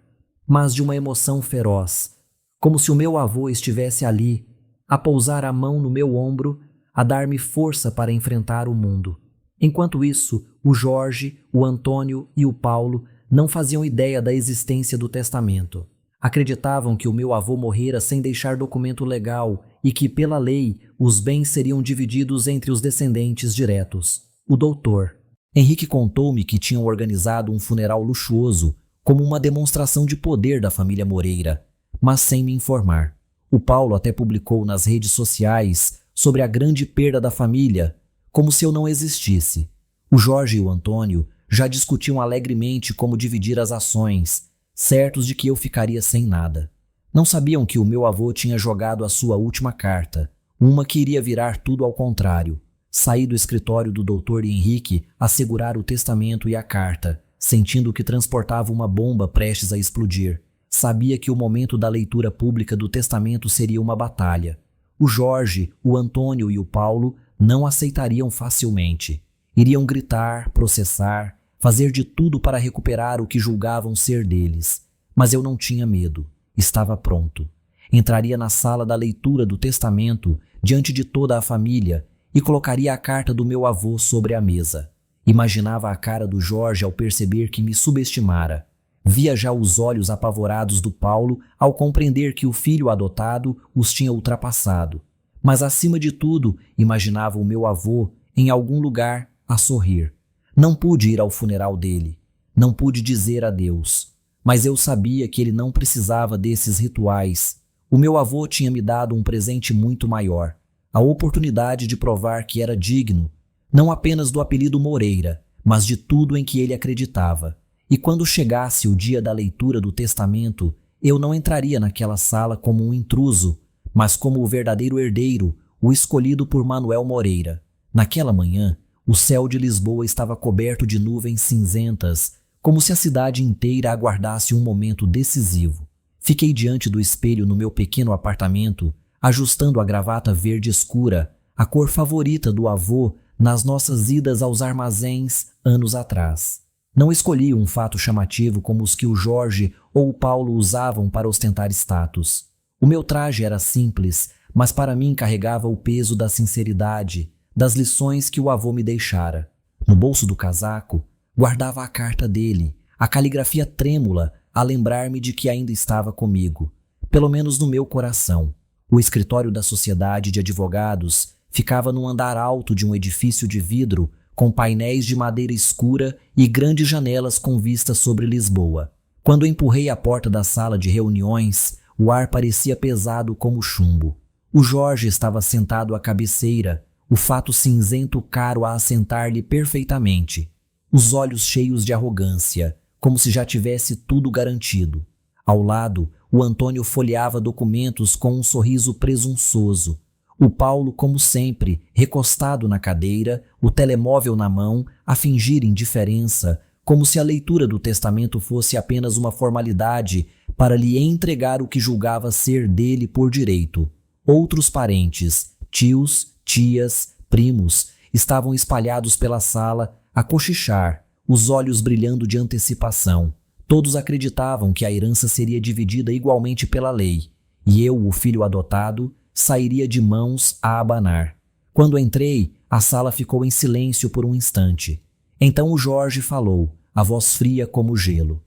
mas de uma emoção feroz, como se o meu avô estivesse ali, a pousar a mão no meu ombro, a dar-me força para enfrentar o mundo. Enquanto isso, o Jorge, o Antônio e o Paulo não faziam ideia da existência do testamento. Acreditavam que o meu avô morrera sem deixar documento legal e que, pela lei, os bens seriam divididos entre os descendentes diretos. O doutor Henrique contou-me que tinham organizado um funeral luxuoso como uma demonstração de poder da família Moreira, mas sem me informar. O Paulo até publicou nas redes sociais sobre a grande perda da família, como se eu não existisse. O Jorge e o Antônio já discutiam alegremente como dividir as ações, certos de que eu ficaria sem nada. Não sabiam que o meu avô tinha jogado a sua última carta, uma que iria virar tudo ao contrário. Saí do escritório do Dr. Henrique a segurar o testamento e a carta, sentindo que transportava uma bomba prestes a explodir. Sabia que o momento da leitura pública do testamento seria uma batalha. O Jorge, o Antônio e o Paulo não aceitariam facilmente. Iriam gritar, processar, fazer de tudo para recuperar o que julgavam ser deles. Mas eu não tinha medo. Estava pronto. Entraria na sala da leitura do testamento diante de toda a família e colocaria a carta do meu avô sobre a mesa. Imaginava a cara do Jorge ao perceber que me subestimara. Via já os olhos apavorados do Paulo ao compreender que o filho adotado os tinha ultrapassado. Mas, acima de tudo, imaginava o meu avô, em algum lugar, a sorrir. Não pude ir ao funeral dele. Não pude dizer adeus. Mas eu sabia que ele não precisava desses rituais. O meu avô tinha me dado um presente muito maior. A oportunidade de provar que era digno, não apenas do apelido Moreira, mas de tudo em que ele acreditava. E quando chegasse o dia da leitura do testamento, eu não entraria naquela sala como um intruso, mas como o verdadeiro herdeiro, o escolhido por Manuel Moreira. Naquela manhã, o céu de Lisboa estava coberto de nuvens cinzentas, como se a cidade inteira aguardasse um momento decisivo. Fiquei diante do espelho no meu pequeno apartamento, ajustando a gravata verde escura, a cor favorita do avô nas nossas idas aos armazéns anos atrás. Não escolhi um fato chamativo como os que o Jorge ou o Paulo usavam para ostentar status. O meu traje era simples, mas para mim carregava o peso da sinceridade, das lições que o avô me deixara. No bolso do casaco, guardava a carta dele, a caligrafia trêmula a lembrar-me de que ainda estava comigo, pelo menos no meu coração. O escritório da Sociedade de Advogados ficava no andar alto de um edifício de vidro com painéis de madeira escura e grandes janelas com vista sobre Lisboa. Quando empurrei a porta da sala de reuniões, o ar parecia pesado como chumbo. O Jorge estava sentado à cabeceira, o fato cinzento caro a assentar-lhe perfeitamente, os olhos cheios de arrogância, como se já tivesse tudo garantido. Ao lado, o Antônio folheava documentos com um sorriso presunçoso. O Paulo, como sempre, recostado na cadeira, o telemóvel na mão, a fingir indiferença, como se a leitura do testamento fosse apenas uma formalidade para lhe entregar o que julgava ser dele por direito. Outros parentes, tios, tias, primos, estavam espalhados pela sala a cochichar, os olhos brilhando de antecipação. Todos acreditavam que a herança seria dividida igualmente pela lei, e eu, o filho adotado, sairia de mãos a abanar. Quando entrei, a sala ficou em silêncio por um instante. Então o Jorge falou, a voz fria como gelo.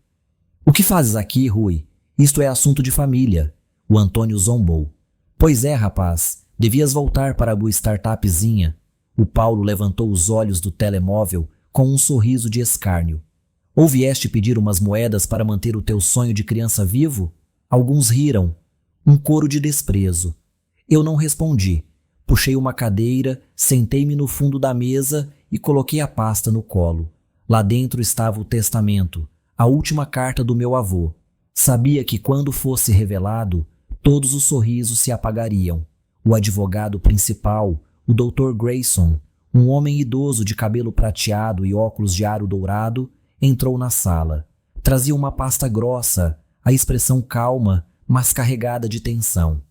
"O que fazes aqui, Rui? Isto é assunto de família." O Antônio zombou. "Pois é, rapaz, devias voltar para a boa startupzinha." O Paulo levantou os olhos do telemóvel com um sorriso de escárnio. "Ou vieste pedir umas moedas para manter o teu sonho de criança vivo?" Alguns riram. Um coro de desprezo. Eu não respondi. Puxei uma cadeira, sentei-me no fundo da mesa e coloquei a pasta no colo. Lá dentro estava o testamento, a última carta do meu avô. Sabia que quando fosse revelado, todos os sorrisos se apagariam. O advogado principal, o Dr. Grayson, um homem idoso de cabelo prateado e óculos de aro dourado, entrou na sala. Trazia uma pasta grossa, a expressão calma, mas carregada de tensão.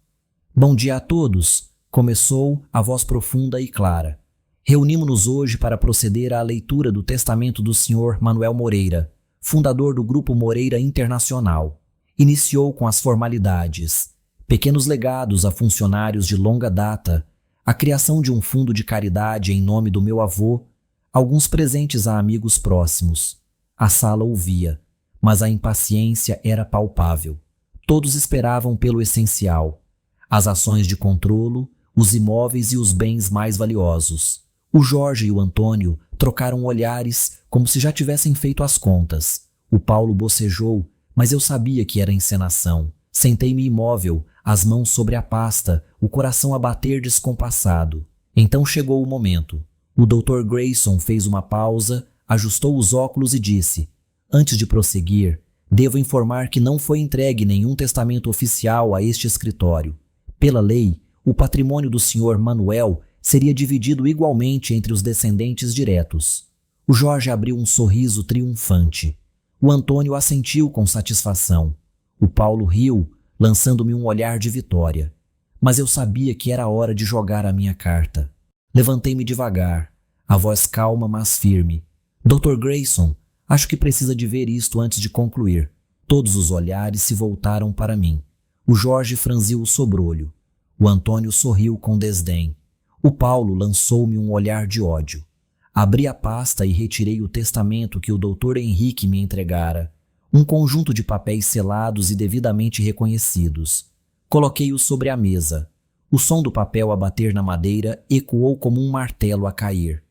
"Bom dia a todos", começou a voz profunda e clara. "Reunimos-nos hoje para proceder à leitura do testamento do Sr. Manuel Moreira, fundador do Grupo Moreira Internacional. Iniciou com as formalidades, pequenos legados a funcionários de longa data, a criação de um fundo de caridade em nome do meu avô, alguns presentes a amigos próximos. A sala ouvia, mas a impaciência era palpável. Todos esperavam pelo essencial, as ações de controlo, os imóveis e os bens mais valiosos. O Jorge e o Antônio trocaram olhares como se já tivessem feito as contas. O Paulo bocejou, mas eu sabia que era encenação. Sentei-me imóvel, as mãos sobre a pasta, o coração a bater descompassado. Então chegou o momento. O Dr. Grayson fez uma pausa, ajustou os óculos e disse: "Antes de prosseguir, devo informar que não foi entregue nenhum testamento oficial a este escritório. Pela lei, o patrimônio do Sr. Manuel seria dividido igualmente entre os descendentes diretos." O Jorge abriu um sorriso triunfante. O Antônio assentiu com satisfação. O Paulo riu, lançando-me um olhar de vitória. Mas eu sabia que era hora de jogar a minha carta. Levantei-me devagar, a voz calma mas firme. "Dr. Grayson, acho que precisa de ver isto antes de concluir." Todos os olhares se voltaram para mim. O Jorge franziu o sobrolho. O Antônio sorriu com desdém. O Paulo lançou-me um olhar de ódio. Abri a pasta e retirei o testamento que o Dr. Henrique me entregara. Um conjunto de papéis selados e devidamente reconhecidos. Coloquei-o sobre a mesa. O som do papel a bater na madeira ecoou como um martelo a cair.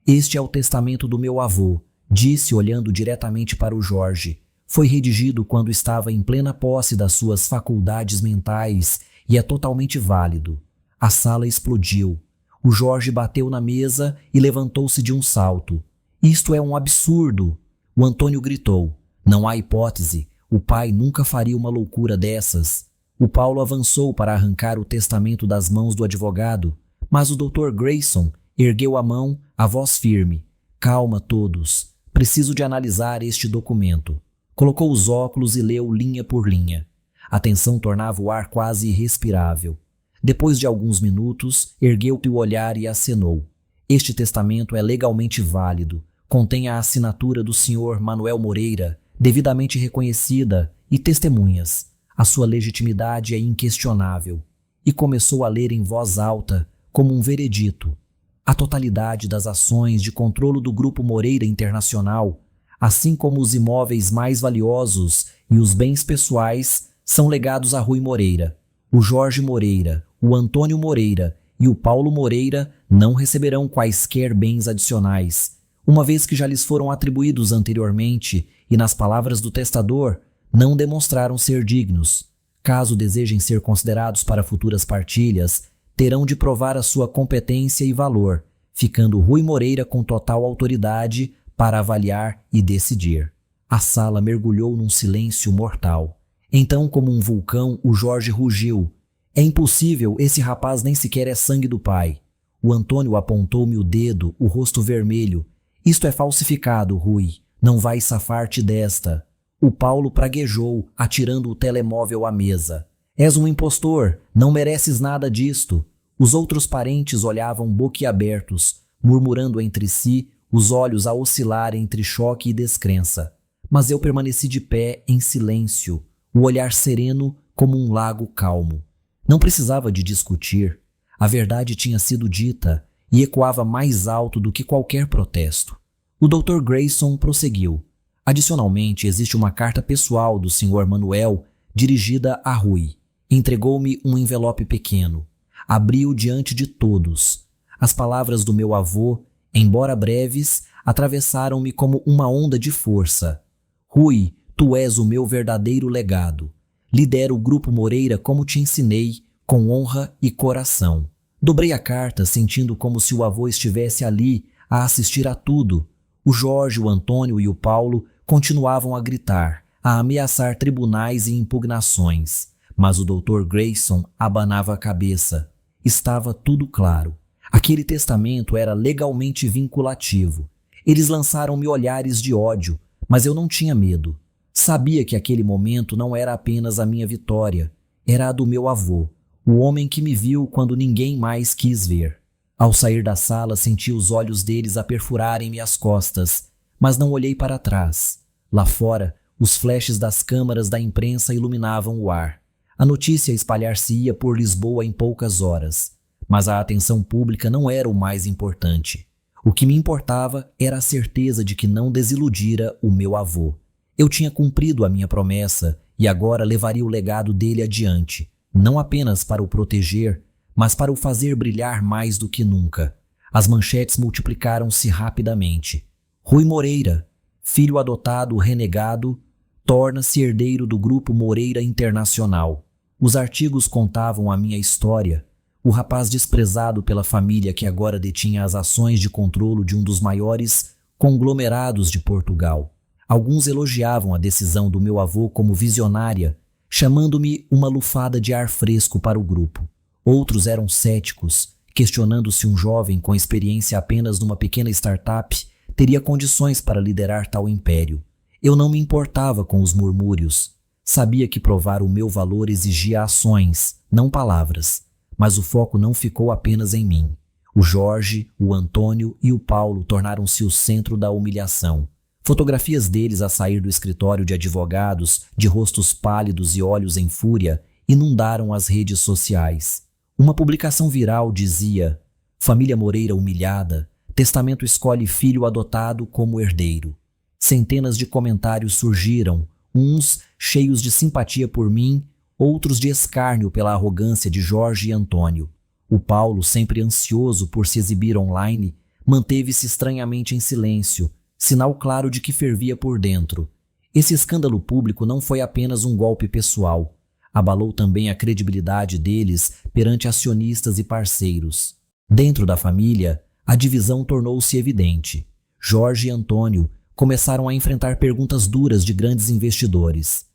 "Este é o testamento do meu avô", disse olhando diretamente para o Jorge. "Foi redigido quando estava em plena posse das suas faculdades mentais e é totalmente válido." A sala explodiu. O Jorge bateu na mesa e levantou-se de um salto. "Isto é um absurdo!" O Antônio gritou. "Não há hipótese. O pai nunca faria uma loucura dessas." O Paulo avançou para arrancar o testamento das mãos do advogado, Mas o Dr. Grayson ergueu a mão, a voz firme. Calma todos, preciso de analisar este documento. Colocou os óculos e leu linha por linha. A tensão tornava o ar quase irrespirável. Depois de alguns minutos, ergueu o olhar e acenou. Este testamento é legalmente válido, contém a assinatura do Sr. Manuel Moreira, devidamente reconhecida, e testemunhas. A sua legitimidade é inquestionável. E começou a ler em voz alta, como um veredito. A totalidade das ações de controlo do Grupo Moreira Internacional, assim como os imóveis mais valiosos e os bens pessoais, são legados a Rui Moreira. O Jorge Moreira, o Antônio Moreira e o Paulo Moreira não receberão quaisquer bens adicionais, uma vez que já lhes foram atribuídos anteriormente e, nas palavras do testador, não demonstraram ser dignos. Caso desejem ser considerados para futuras partilhas, terão de provar a sua competência e valor, ficando Rui Moreira com total autoridade para avaliar e decidir. A sala mergulhou num silêncio mortal. Então, como um vulcão, o Jorge rugiu. É impossível, esse rapaz nem sequer é sangue do pai. O Antônio apontou-me o dedo, o rosto vermelho. Isto é falsificado, Rui. Não vai safar-te desta. O Paulo praguejou, atirando o telemóvel à mesa. És um impostor, não mereces nada disto. Os outros parentes olhavam boquiabertos, murmurando entre si, os olhos a oscilar entre choque e descrença. Mas eu permaneci de pé, em silêncio, o olhar sereno como um lago calmo. Não precisava de discutir. A verdade tinha sido dita e ecoava mais alto do que qualquer protesto. O Dr. Grayson prosseguiu. Adicionalmente, existe uma carta pessoal do Sr. Manuel dirigida a Rui. Entregou-me um envelope pequeno. Abri-o diante de todos. As palavras do meu avô, embora breves, atravessaram-me como uma onda de força. Rui, tu és o meu verdadeiro legado. Lidera o Grupo Moreira como te ensinei, com honra e coração. Dobrei a carta, sentindo como se o avô estivesse ali a assistir a tudo. O Jorge, o Antônio e o Paulo continuavam a gritar, a ameaçar tribunais e impugnações. Mas o Dr. Grayson abanava a cabeça. Estava tudo claro. Aquele testamento era legalmente vinculativo. Eles lançaram-me olhares de ódio, mas eu não tinha medo. Sabia que aquele momento não era apenas a minha vitória, era a do meu avô, o homem que me viu quando ninguém mais quis ver. Ao sair da sala, senti os olhos deles a perfurarem-me as costas, mas não olhei para trás. Lá fora, os flashes das câmaras da imprensa iluminavam o ar. A notícia espalhar-se-ia por Lisboa em poucas horas, mas a atenção pública não era o mais importante. O que me importava era a certeza de que não desiludira o meu avô. Eu tinha cumprido a minha promessa e agora levaria o legado dele adiante, não apenas para o proteger, mas para o fazer brilhar mais do que nunca. As manchetes multiplicaram-se rapidamente. Rui Moreira, filho adotado renegado, torna-se herdeiro do Grupo Moreira Internacional. Os artigos contavam a minha história. O rapaz desprezado pela família que agora detinha as ações de controlo de um dos maiores conglomerados de Portugal. Alguns elogiavam a decisão do meu avô como visionária, chamando-me uma lufada de ar fresco para o grupo. Outros eram céticos, questionando se um jovem com experiência apenas numa pequena startup teria condições para liderar tal império. Eu não me importava com os murmúrios. Sabia que provar o meu valor exigia ações, não palavras. Mas o foco não ficou apenas em mim. O Jorge, o Antônio e o Paulo tornaram-se o centro da humilhação. Fotografias deles a sair do escritório de advogados, de rostos pálidos e olhos em fúria, inundaram as redes sociais. Uma publicação viral dizia: família Moreira humilhada, testamento escolhe filho adotado como herdeiro. Centenas de comentários surgiram, uns cheios de simpatia por mim, outros de escárnio pela arrogância de Jorge e Antônio. O Paulo, sempre ansioso por se exibir online, manteve-se estranhamente em silêncio, sinal claro de que fervia por dentro. Esse escândalo público não foi apenas um golpe pessoal. Abalou também a credibilidade deles perante acionistas e parceiros. Dentro da família, a divisão tornou-se evidente. Jorge e Antônio começaram a enfrentar perguntas duras de grandes investidores.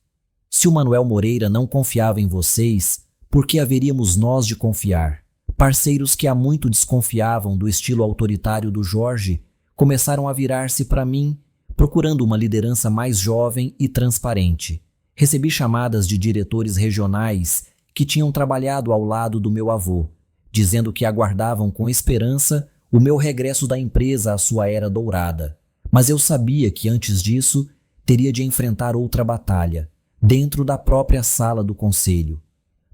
Se o Manuel Moreira não confiava em vocês, por que haveríamos nós de confiar? Parceiros que há muito desconfiavam do estilo autoritário do Jorge começaram a virar-se para mim, procurando uma liderança mais jovem e transparente. Recebi chamadas de diretores regionais que tinham trabalhado ao lado do meu avô, dizendo que aguardavam com esperança o meu regresso da empresa à sua era dourada. Mas eu sabia que antes disso teria de enfrentar outra batalha, dentro da própria sala do conselho.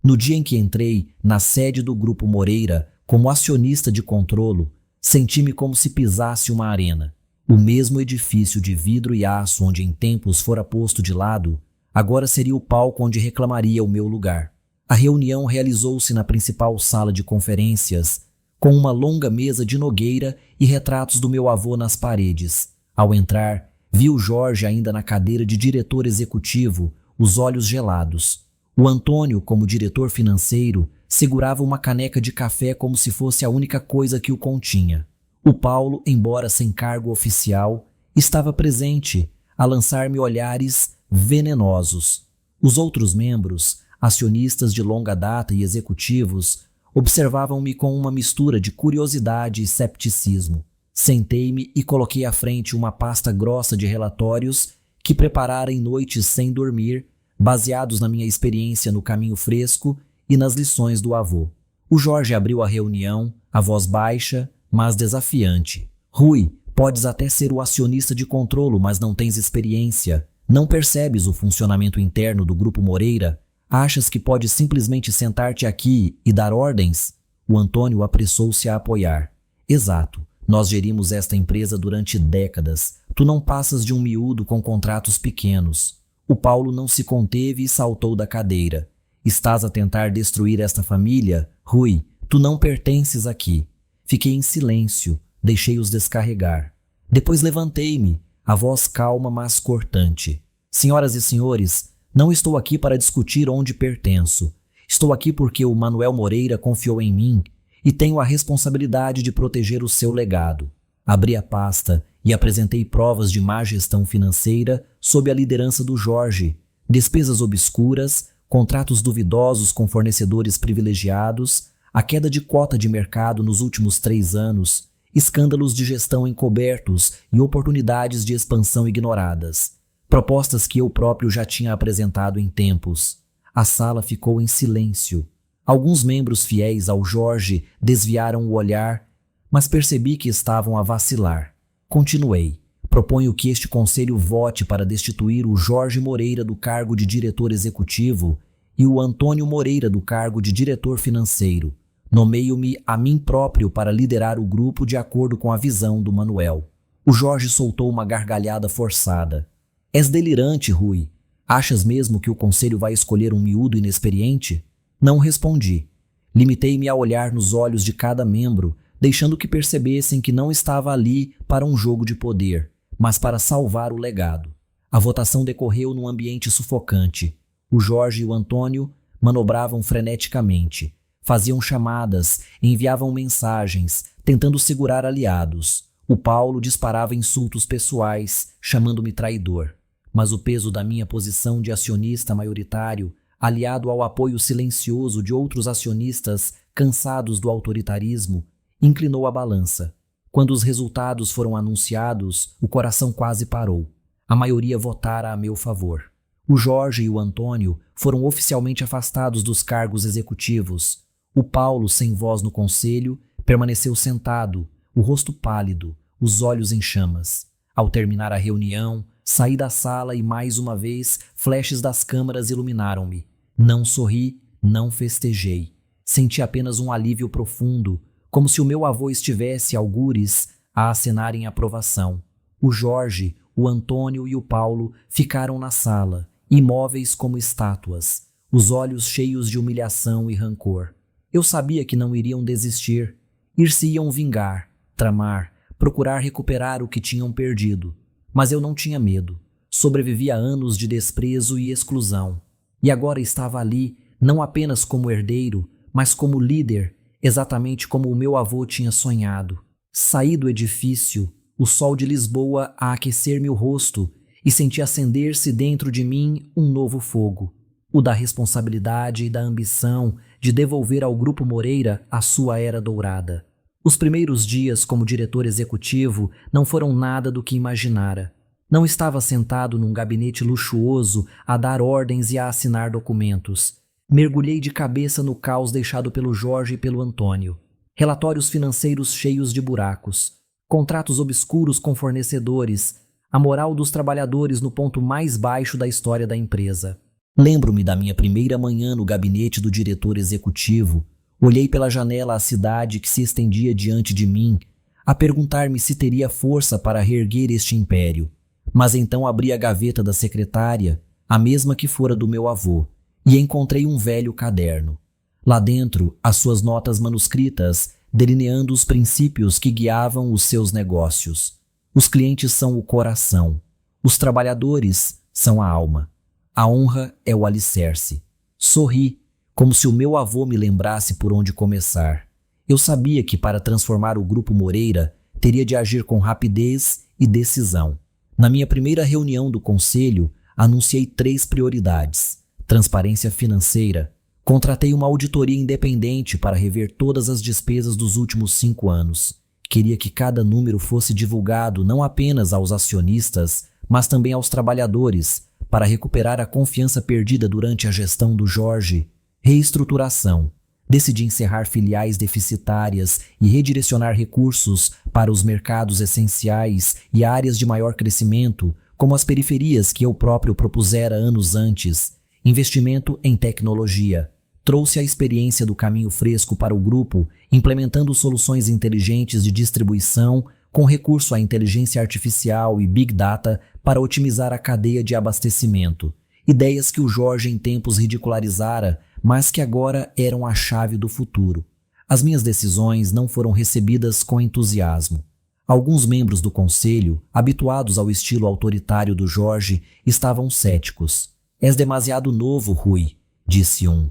No dia em que entrei na sede do Grupo Moreira como acionista de controlo, senti-me como se pisasse uma arena. O mesmo edifício de vidro e aço onde em tempos fora posto de lado, agora seria o palco onde reclamaria o meu lugar. A reunião realizou-se na principal sala de conferências, com uma longa mesa de nogueira e retratos do meu avô nas paredes. Ao entrar, vi o Jorge ainda na cadeira de diretor executivo, os olhos gelados. O Antônio, como diretor financeiro, segurava uma caneca de café como se fosse a única coisa que o continha. O Paulo, embora sem cargo oficial, estava presente, a lançar-me olhares venenosos. Os outros membros, acionistas de longa data e executivos, observavam-me com uma mistura de curiosidade e cepticismo. Sentei-me e coloquei à frente uma pasta grossa de relatórios que preparara em noites sem dormir, baseados na minha experiência no Caminho Fresco e nas lições do avô. O Jorge abriu a reunião, a voz baixa, mas desafiante. Rui, podes até ser o acionista de controlo, mas não tens experiência. Não percebes o funcionamento interno do Grupo Moreira? Achas que podes simplesmente sentar-te aqui e dar ordens? O Antônio apressou-se a apoiar. Exato. Nós gerimos esta empresa durante décadas. Tu não passas de um miúdo com contratos pequenos. O Paulo não se conteve e saltou da cadeira. Estás a tentar destruir esta família? Rui, tu não pertences aqui. Fiquei em silêncio, deixei-os descarregar. Depois levantei-me, a voz calma mas cortante. Senhoras e senhores, não estou aqui para discutir onde pertenço. Estou aqui porque o Manuel Moreira confiou em mim e tenho a responsabilidade de proteger o seu legado. Abri a pasta e apresentei provas de má gestão financeira sob a liderança do Jorge, despesas obscuras, contratos duvidosos com fornecedores privilegiados, a queda de cota de mercado nos últimos 3 anos, escândalos de gestão encobertos e oportunidades de expansão ignoradas. Propostas que eu próprio já tinha apresentado em tempos. A sala ficou em silêncio. Alguns membros fiéis ao Jorge desviaram o olhar, mas percebi que estavam a vacilar. Continuei. Proponho que este conselho vote para destituir o Jorge Moreira do cargo de diretor executivo e o Antônio Moreira do cargo de diretor financeiro. Nomeio-me a mim próprio para liderar o grupo de acordo com a visão do Manuel. O Jorge soltou uma gargalhada forçada. És delirante, Rui. Achas mesmo que o conselho vai escolher um miúdo inexperiente? Não respondi. Limitei-me a olhar nos olhos de cada membro, deixando que percebessem que não estava ali para um jogo de poder, mas para salvar o legado. A votação decorreu num ambiente sufocante. O Jorge e o Antônio manobravam freneticamente, faziam chamadas, enviavam mensagens, tentando segurar aliados. O Paulo disparava insultos pessoais, chamando-me traidor. Mas o peso da minha posição de acionista maioritário, aliado ao apoio silencioso de outros acionistas cansados do autoritarismo, inclinou a balança. Quando os resultados foram anunciados, o coração quase parou. A maioria votara a meu favor. O Jorge e o Antônio foram oficialmente afastados dos cargos executivos. O Paulo, sem voz no conselho, permaneceu sentado, o rosto pálido, os olhos em chamas. Ao terminar a reunião, saí da sala e mais uma vez flashes das câmaras iluminaram-me. Não sorri, não festejei. Senti apenas um alívio profundo, como se o meu avô estivesse, algures, a acenar em aprovação. O Jorge, o Antônio e o Paulo ficaram na sala, imóveis como estátuas, os olhos cheios de humilhação e rancor. Eu sabia que não iriam desistir, ir-se-iam vingar, tramar, procurar recuperar o que tinham perdido. Mas eu não tinha medo. Sobrevivi a anos de desprezo e exclusão. E agora estava ali, não apenas como herdeiro, mas como líder, exatamente como o meu avô tinha sonhado. Saí do edifício, o sol de Lisboa a aquecer-me o rosto, e senti acender-se dentro de mim um novo fogo. o da responsabilidade e da ambição de devolver ao Grupo Moreira a sua era dourada. Os primeiros dias como diretor executivo não foram nada do que imaginara. Não estava sentado num gabinete luxuoso a dar ordens e a assinar documentos. Mergulhei de cabeça no caos deixado pelo Jorge e pelo Antônio. Relatórios financeiros cheios de buracos, contratos obscuros com fornecedores, a moral dos trabalhadores no ponto mais baixo da história da empresa. Lembro-me da minha primeira manhã no gabinete do diretor executivo. Olhei pela janela a cidade que se estendia diante de mim, a perguntar-me se teria força para reerguer este império. Mas então abri a gaveta da secretária, a mesma que fora do meu avô, e encontrei um velho caderno. Lá dentro, as suas notas manuscritas, delineando os princípios que guiavam os seus negócios. Os clientes são o coração. Os trabalhadores são a alma. A honra é o alicerce. Sorri, como se o meu avô me lembrasse por onde começar. Eu sabia que para transformar o Grupo Moreira, teria de agir com rapidez e decisão. Na minha primeira reunião do conselho, anunciei 3 prioridades. Transparência financeira. Contratei uma auditoria independente para rever todas as despesas dos últimos 5 anos. Queria que cada número fosse divulgado não apenas aos acionistas, mas também aos trabalhadores, para recuperar a confiança perdida durante a gestão do Jorge. Reestruturação. Decidi encerrar filiais deficitárias e redirecionar recursos para os mercados essenciais e áreas de maior crescimento, como as periferias que eu próprio propusera anos antes. Investimento em tecnologia. Trouxe a experiência do caminho fresco para o grupo, implementando soluções inteligentes de distribuição com recurso à inteligência artificial e Big Data para otimizar a cadeia de abastecimento. Ideias que o Jorge em tempos ridicularizara, mas que agora eram a chave do futuro. As minhas decisões não foram recebidas com entusiasmo. Alguns membros do conselho, habituados ao estilo autoritário do Jorge, estavam céticos. "És demasiado novo, Rui", disse um.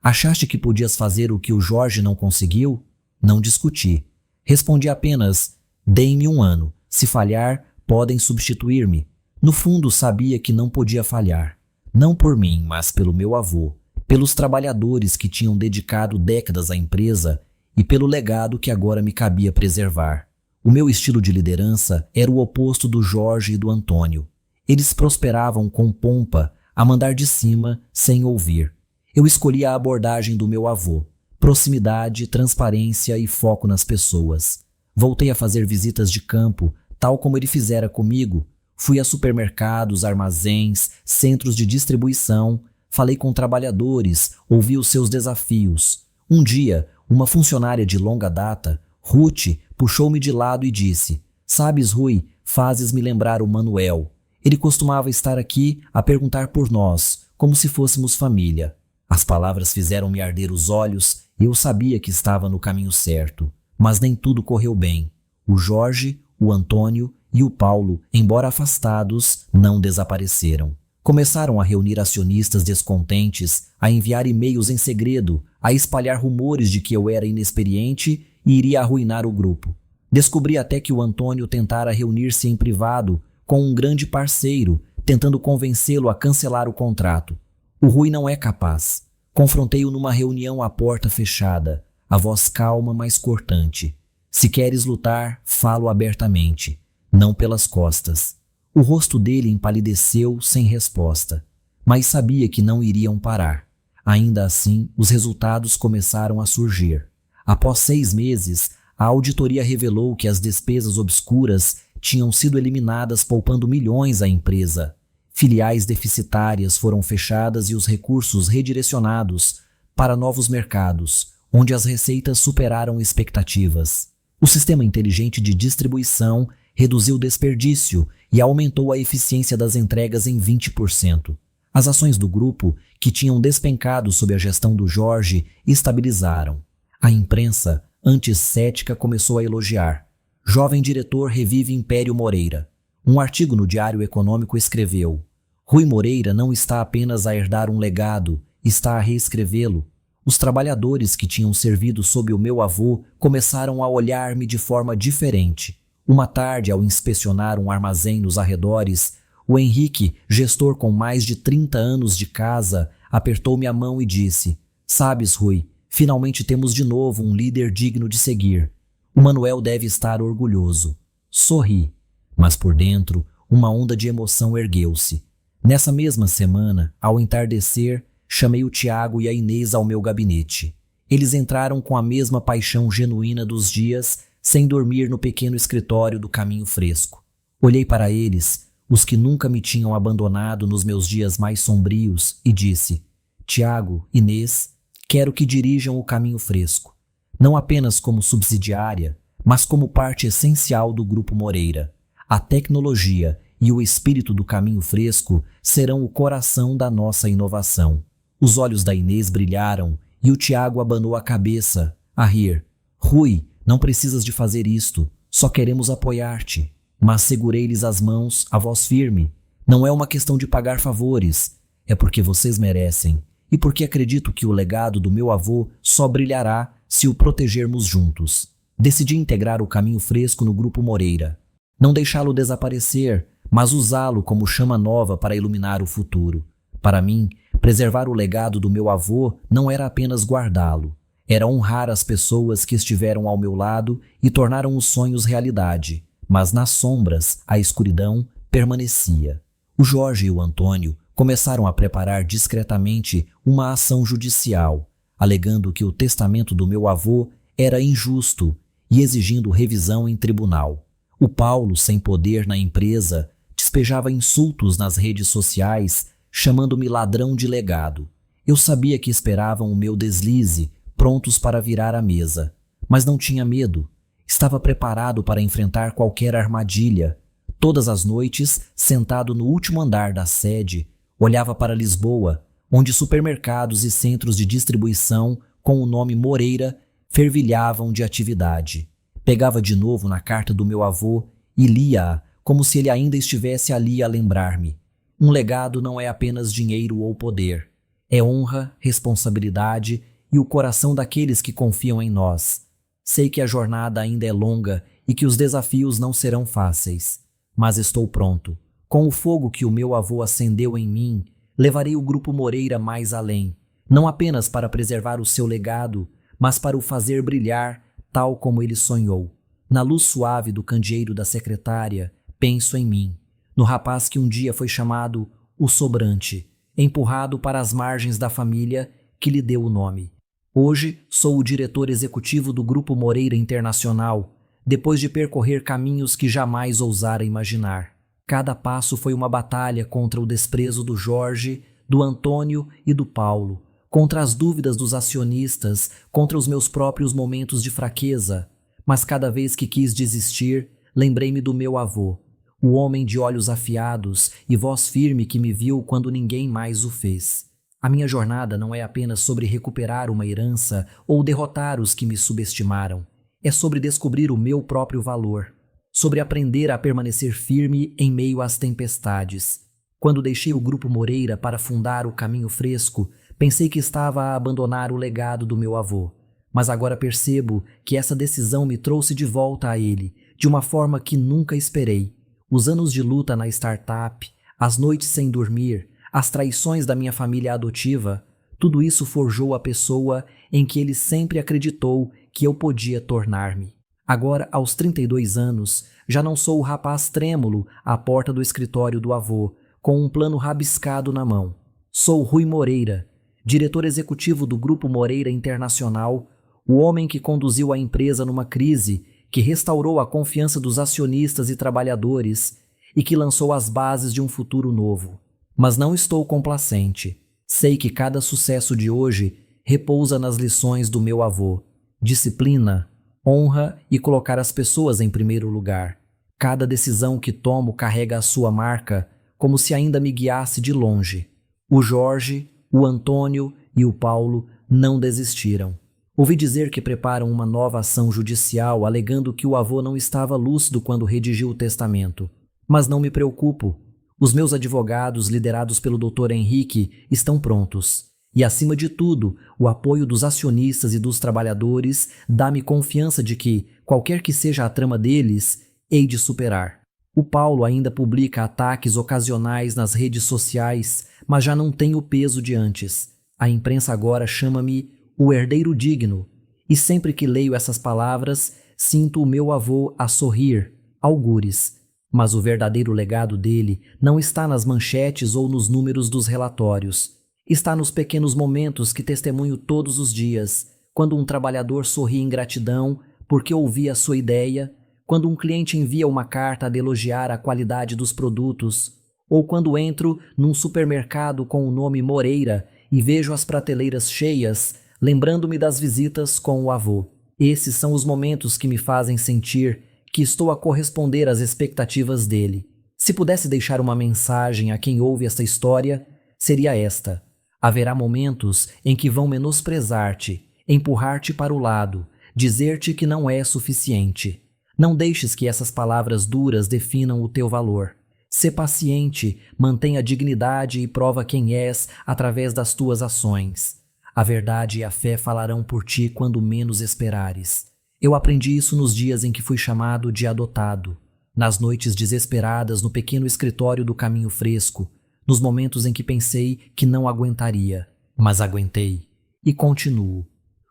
"Achaste que podias fazer o que o Jorge não conseguiu?" Não discuti. Respondi apenas: "Deem-me 1 ano. Se falhar, podem substituir-me." No fundo, sabia que não podia falhar. Não por mim, mas pelo meu avô, pelos trabalhadores que tinham dedicado décadas à empresa e pelo legado que agora me cabia preservar. O meu estilo de liderança era o oposto do Jorge e do Antônio. Eles prosperavam com pompa, a mandar de cima, sem ouvir. Eu escolhi a abordagem do meu avô: proximidade, transparência e foco nas pessoas. Voltei a fazer visitas de campo, tal como ele fizera comigo. Fui a supermercados, armazéns, centros de distribuição, falei com trabalhadores, ouvi os seus desafios. Um dia, uma funcionária de longa data, Ruth, puxou-me de lado e disse: "Sabes, Rui, fazes-me lembrar o Manuel. Ele costumava estar aqui a perguntar por nós, como se fôssemos família." As palavras fizeram-me arder os olhos e eu sabia que estava no caminho certo. Mas nem tudo correu bem. O Jorge, o Antônio e o Paulo, embora afastados, não desapareceram. Começaram a reunir acionistas descontentes, a enviar e-mails em segredo, a espalhar rumores de que eu era inexperiente e iria arruinar o grupo. Descobri até que o Antônio tentara reunir-se em privado com um grande parceiro, tentando convencê-lo a cancelar o contrato. O Rui não é capaz. Confrontei-o numa reunião à porta fechada, a voz calma, mas cortante. "Se queres lutar, falo abertamente, não pelas costas." O rosto dele empalideceu sem resposta, mas sabia que não iriam parar. Ainda assim, os resultados começaram a surgir. Após 6 meses, a auditoria revelou que as despesas obscuras tinham sido eliminadas, poupando milhões à empresa. Filiais deficitárias foram fechadas e os recursos redirecionados para novos mercados, onde as receitas superaram expectativas. O sistema inteligente de distribuição reduziu o desperdício e aumentou a eficiência das entregas em 20%. As ações do grupo, que tinham despencado sob a gestão do Jorge, estabilizaram. A imprensa, antes cética, começou a elogiar. "Jovem diretor revive Império Moreira." Um artigo no Diário Econômico escreveu: "Rui Moreira não está apenas a herdar um legado, está a reescrevê-lo." Os trabalhadores que tinham servido sob o meu avô começaram a olhar-me de forma diferente. Uma tarde, ao inspecionar um armazém nos arredores, o Henrique, gestor com mais de 30 anos de casa, apertou-me a mão e disse: Sabes, Rui, finalmente temos de novo um líder digno de seguir. O Manuel deve estar orgulhoso. Sorri, mas por dentro uma onda de emoção ergueu-se. Nessa mesma semana, ao entardecer, chamei o Tiago e a Inês ao meu gabinete. Eles entraram com a mesma paixão genuína dos dias, sem dormir no pequeno escritório do Caminho Fresco. Olhei para eles, os que nunca me tinham abandonado nos meus dias mais sombrios, e disse: Tiago, Inês, quero que dirijam o Caminho Fresco, não apenas como subsidiária, mas como parte essencial do Grupo Moreira. A tecnologia e o espírito do Caminho Fresco serão o coração da nossa inovação. Os olhos da Inês brilharam e o Tiago abanou a cabeça, a rir. Rui, não precisas de fazer isto, só queremos apoiar-te. Mas segurei-lhes as mãos, a voz firme. Não é uma questão de pagar favores, é porque vocês merecem e porque acredito que o legado do meu avô só brilhará se o protegermos juntos. Decidi integrar o Caminho Fresco no Grupo Moreira. Não deixá-lo desaparecer, mas usá-lo como chama nova para iluminar o futuro. Para mim, preservar o legado do meu avô não era apenas guardá-lo, era honrar as pessoas que estiveram ao meu lado e tornaram os sonhos realidade. Mas nas sombras, a escuridão permanecia. O Jorge e o Antônio começaram a preparar discretamente uma ação judicial, alegando que o testamento do meu avô era injusto e exigindo revisão em tribunal. O Paulo, sem poder na empresa, despejava insultos nas redes sociais, chamando-me ladrão de legado. Eu sabia que esperavam o meu deslize, prontos para virar a mesa, mas não tinha medo. Estava preparado para enfrentar qualquer armadilha. Todas as noites, sentado no último andar da sede, olhava para Lisboa, onde supermercados e centros de distribuição com o nome Moreira fervilhavam de atividade. Pegava de novo na carta do meu avô e lia-a como se ele ainda estivesse ali a lembrar-me. Um legado não é apenas dinheiro ou poder. É honra, responsabilidade e o coração daqueles que confiam em nós. Sei que a jornada ainda é longa e que os desafios não serão fáceis, mas estou pronto. Com o fogo que o meu avô acendeu em mim, levarei o Grupo Moreira mais além, não apenas para preservar o seu legado, mas para o fazer brilhar tal como ele sonhou. Na luz suave do candeeiro da secretária, penso em mim, no rapaz que um dia foi chamado o Sobrante, empurrado para as margens da família que lhe deu o nome. Hoje sou o diretor executivo do Grupo Moreira Internacional, depois de percorrer caminhos que jamais ousara imaginar. Cada passo foi uma batalha contra o desprezo do Jorge, do Antônio e do Paulo, contra as dúvidas dos acionistas, contra os meus próprios momentos de fraqueza. Mas cada vez que quis desistir, lembrei-me do meu avô, o homem de olhos afiados e voz firme que me viu quando ninguém mais o fez. A minha jornada não é apenas sobre recuperar uma herança ou derrotar os que me subestimaram. É sobre descobrir o meu próprio valor, sobre aprender a permanecer firme em meio às tempestades. Quando deixei o Grupo Moreira para fundar o Caminho Fresco, pensei que estava a abandonar o legado do meu avô. Mas agora percebo que essa decisão me trouxe de volta a ele, de uma forma que nunca esperei. Os anos de luta na startup, as noites sem dormir, as traições da minha família adotiva, tudo isso forjou a pessoa em que ele sempre acreditou que eu podia tornar-me. Agora, aos 32 anos, já não sou o rapaz trêmulo à porta do escritório do avô, com um plano rabiscado na mão. Sou Rui Moreira, diretor executivo do Grupo Moreira Internacional, o homem que conduziu a empresa numa crise, que restaurou a confiança dos acionistas e trabalhadores e que lançou as bases de um futuro novo. Mas não estou complacente. Sei que cada sucesso de hoje repousa nas lições do meu avô. Disciplina, honra e colocar as pessoas em primeiro lugar. Cada decisão que tomo carrega a sua marca, como se ainda me guiasse de longe. O Jorge, o Antônio e o Paulo não desistiram. Ouvi dizer que preparam uma nova ação judicial alegando que o avô não estava lúcido quando redigiu o testamento. Mas não me preocupo. Os meus advogados, liderados pelo Dr. Henrique, estão prontos. E, acima de tudo, o apoio dos acionistas e dos trabalhadores dá-me confiança de que, qualquer que seja a trama deles, hei de superar. O Paulo ainda publica ataques ocasionais nas redes sociais, mas já não tem o peso de antes. A imprensa agora chama-me o herdeiro digno, e sempre que leio essas palavras, sinto o meu avô a sorrir, algures. Mas o verdadeiro legado dele não está nas manchetes ou nos números dos relatórios. Está nos pequenos momentos que testemunho todos os dias, quando um trabalhador sorri em gratidão porque ouvi a sua ideia, quando um cliente envia uma carta a elogiar a qualidade dos produtos, ou quando entro num supermercado com o nome Moreira e vejo as prateleiras cheias, lembrando-me das visitas com o avô. Esses são os momentos que me fazem sentir que estou a corresponder às expectativas dele. Se pudesse deixar uma mensagem a quem ouve esta história, seria esta: haverá momentos em que vão menosprezar-te, empurrar-te para o lado, dizer-te que não é suficiente. Não deixes que essas palavras duras definam o teu valor. Sê paciente, mantenha a dignidade e prova quem és através das tuas ações. A verdade e a fé falarão por ti quando menos esperares. Eu aprendi isso nos dias em que fui chamado de adotado, nas noites desesperadas no pequeno escritório do Caminho Fresco, nos momentos em que pensei que não aguentaria, mas aguentei. E continuo,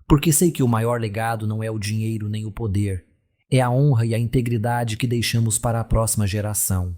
porque sei que o maior legado não é o dinheiro nem o poder, é a honra e a integridade que deixamos para a próxima geração.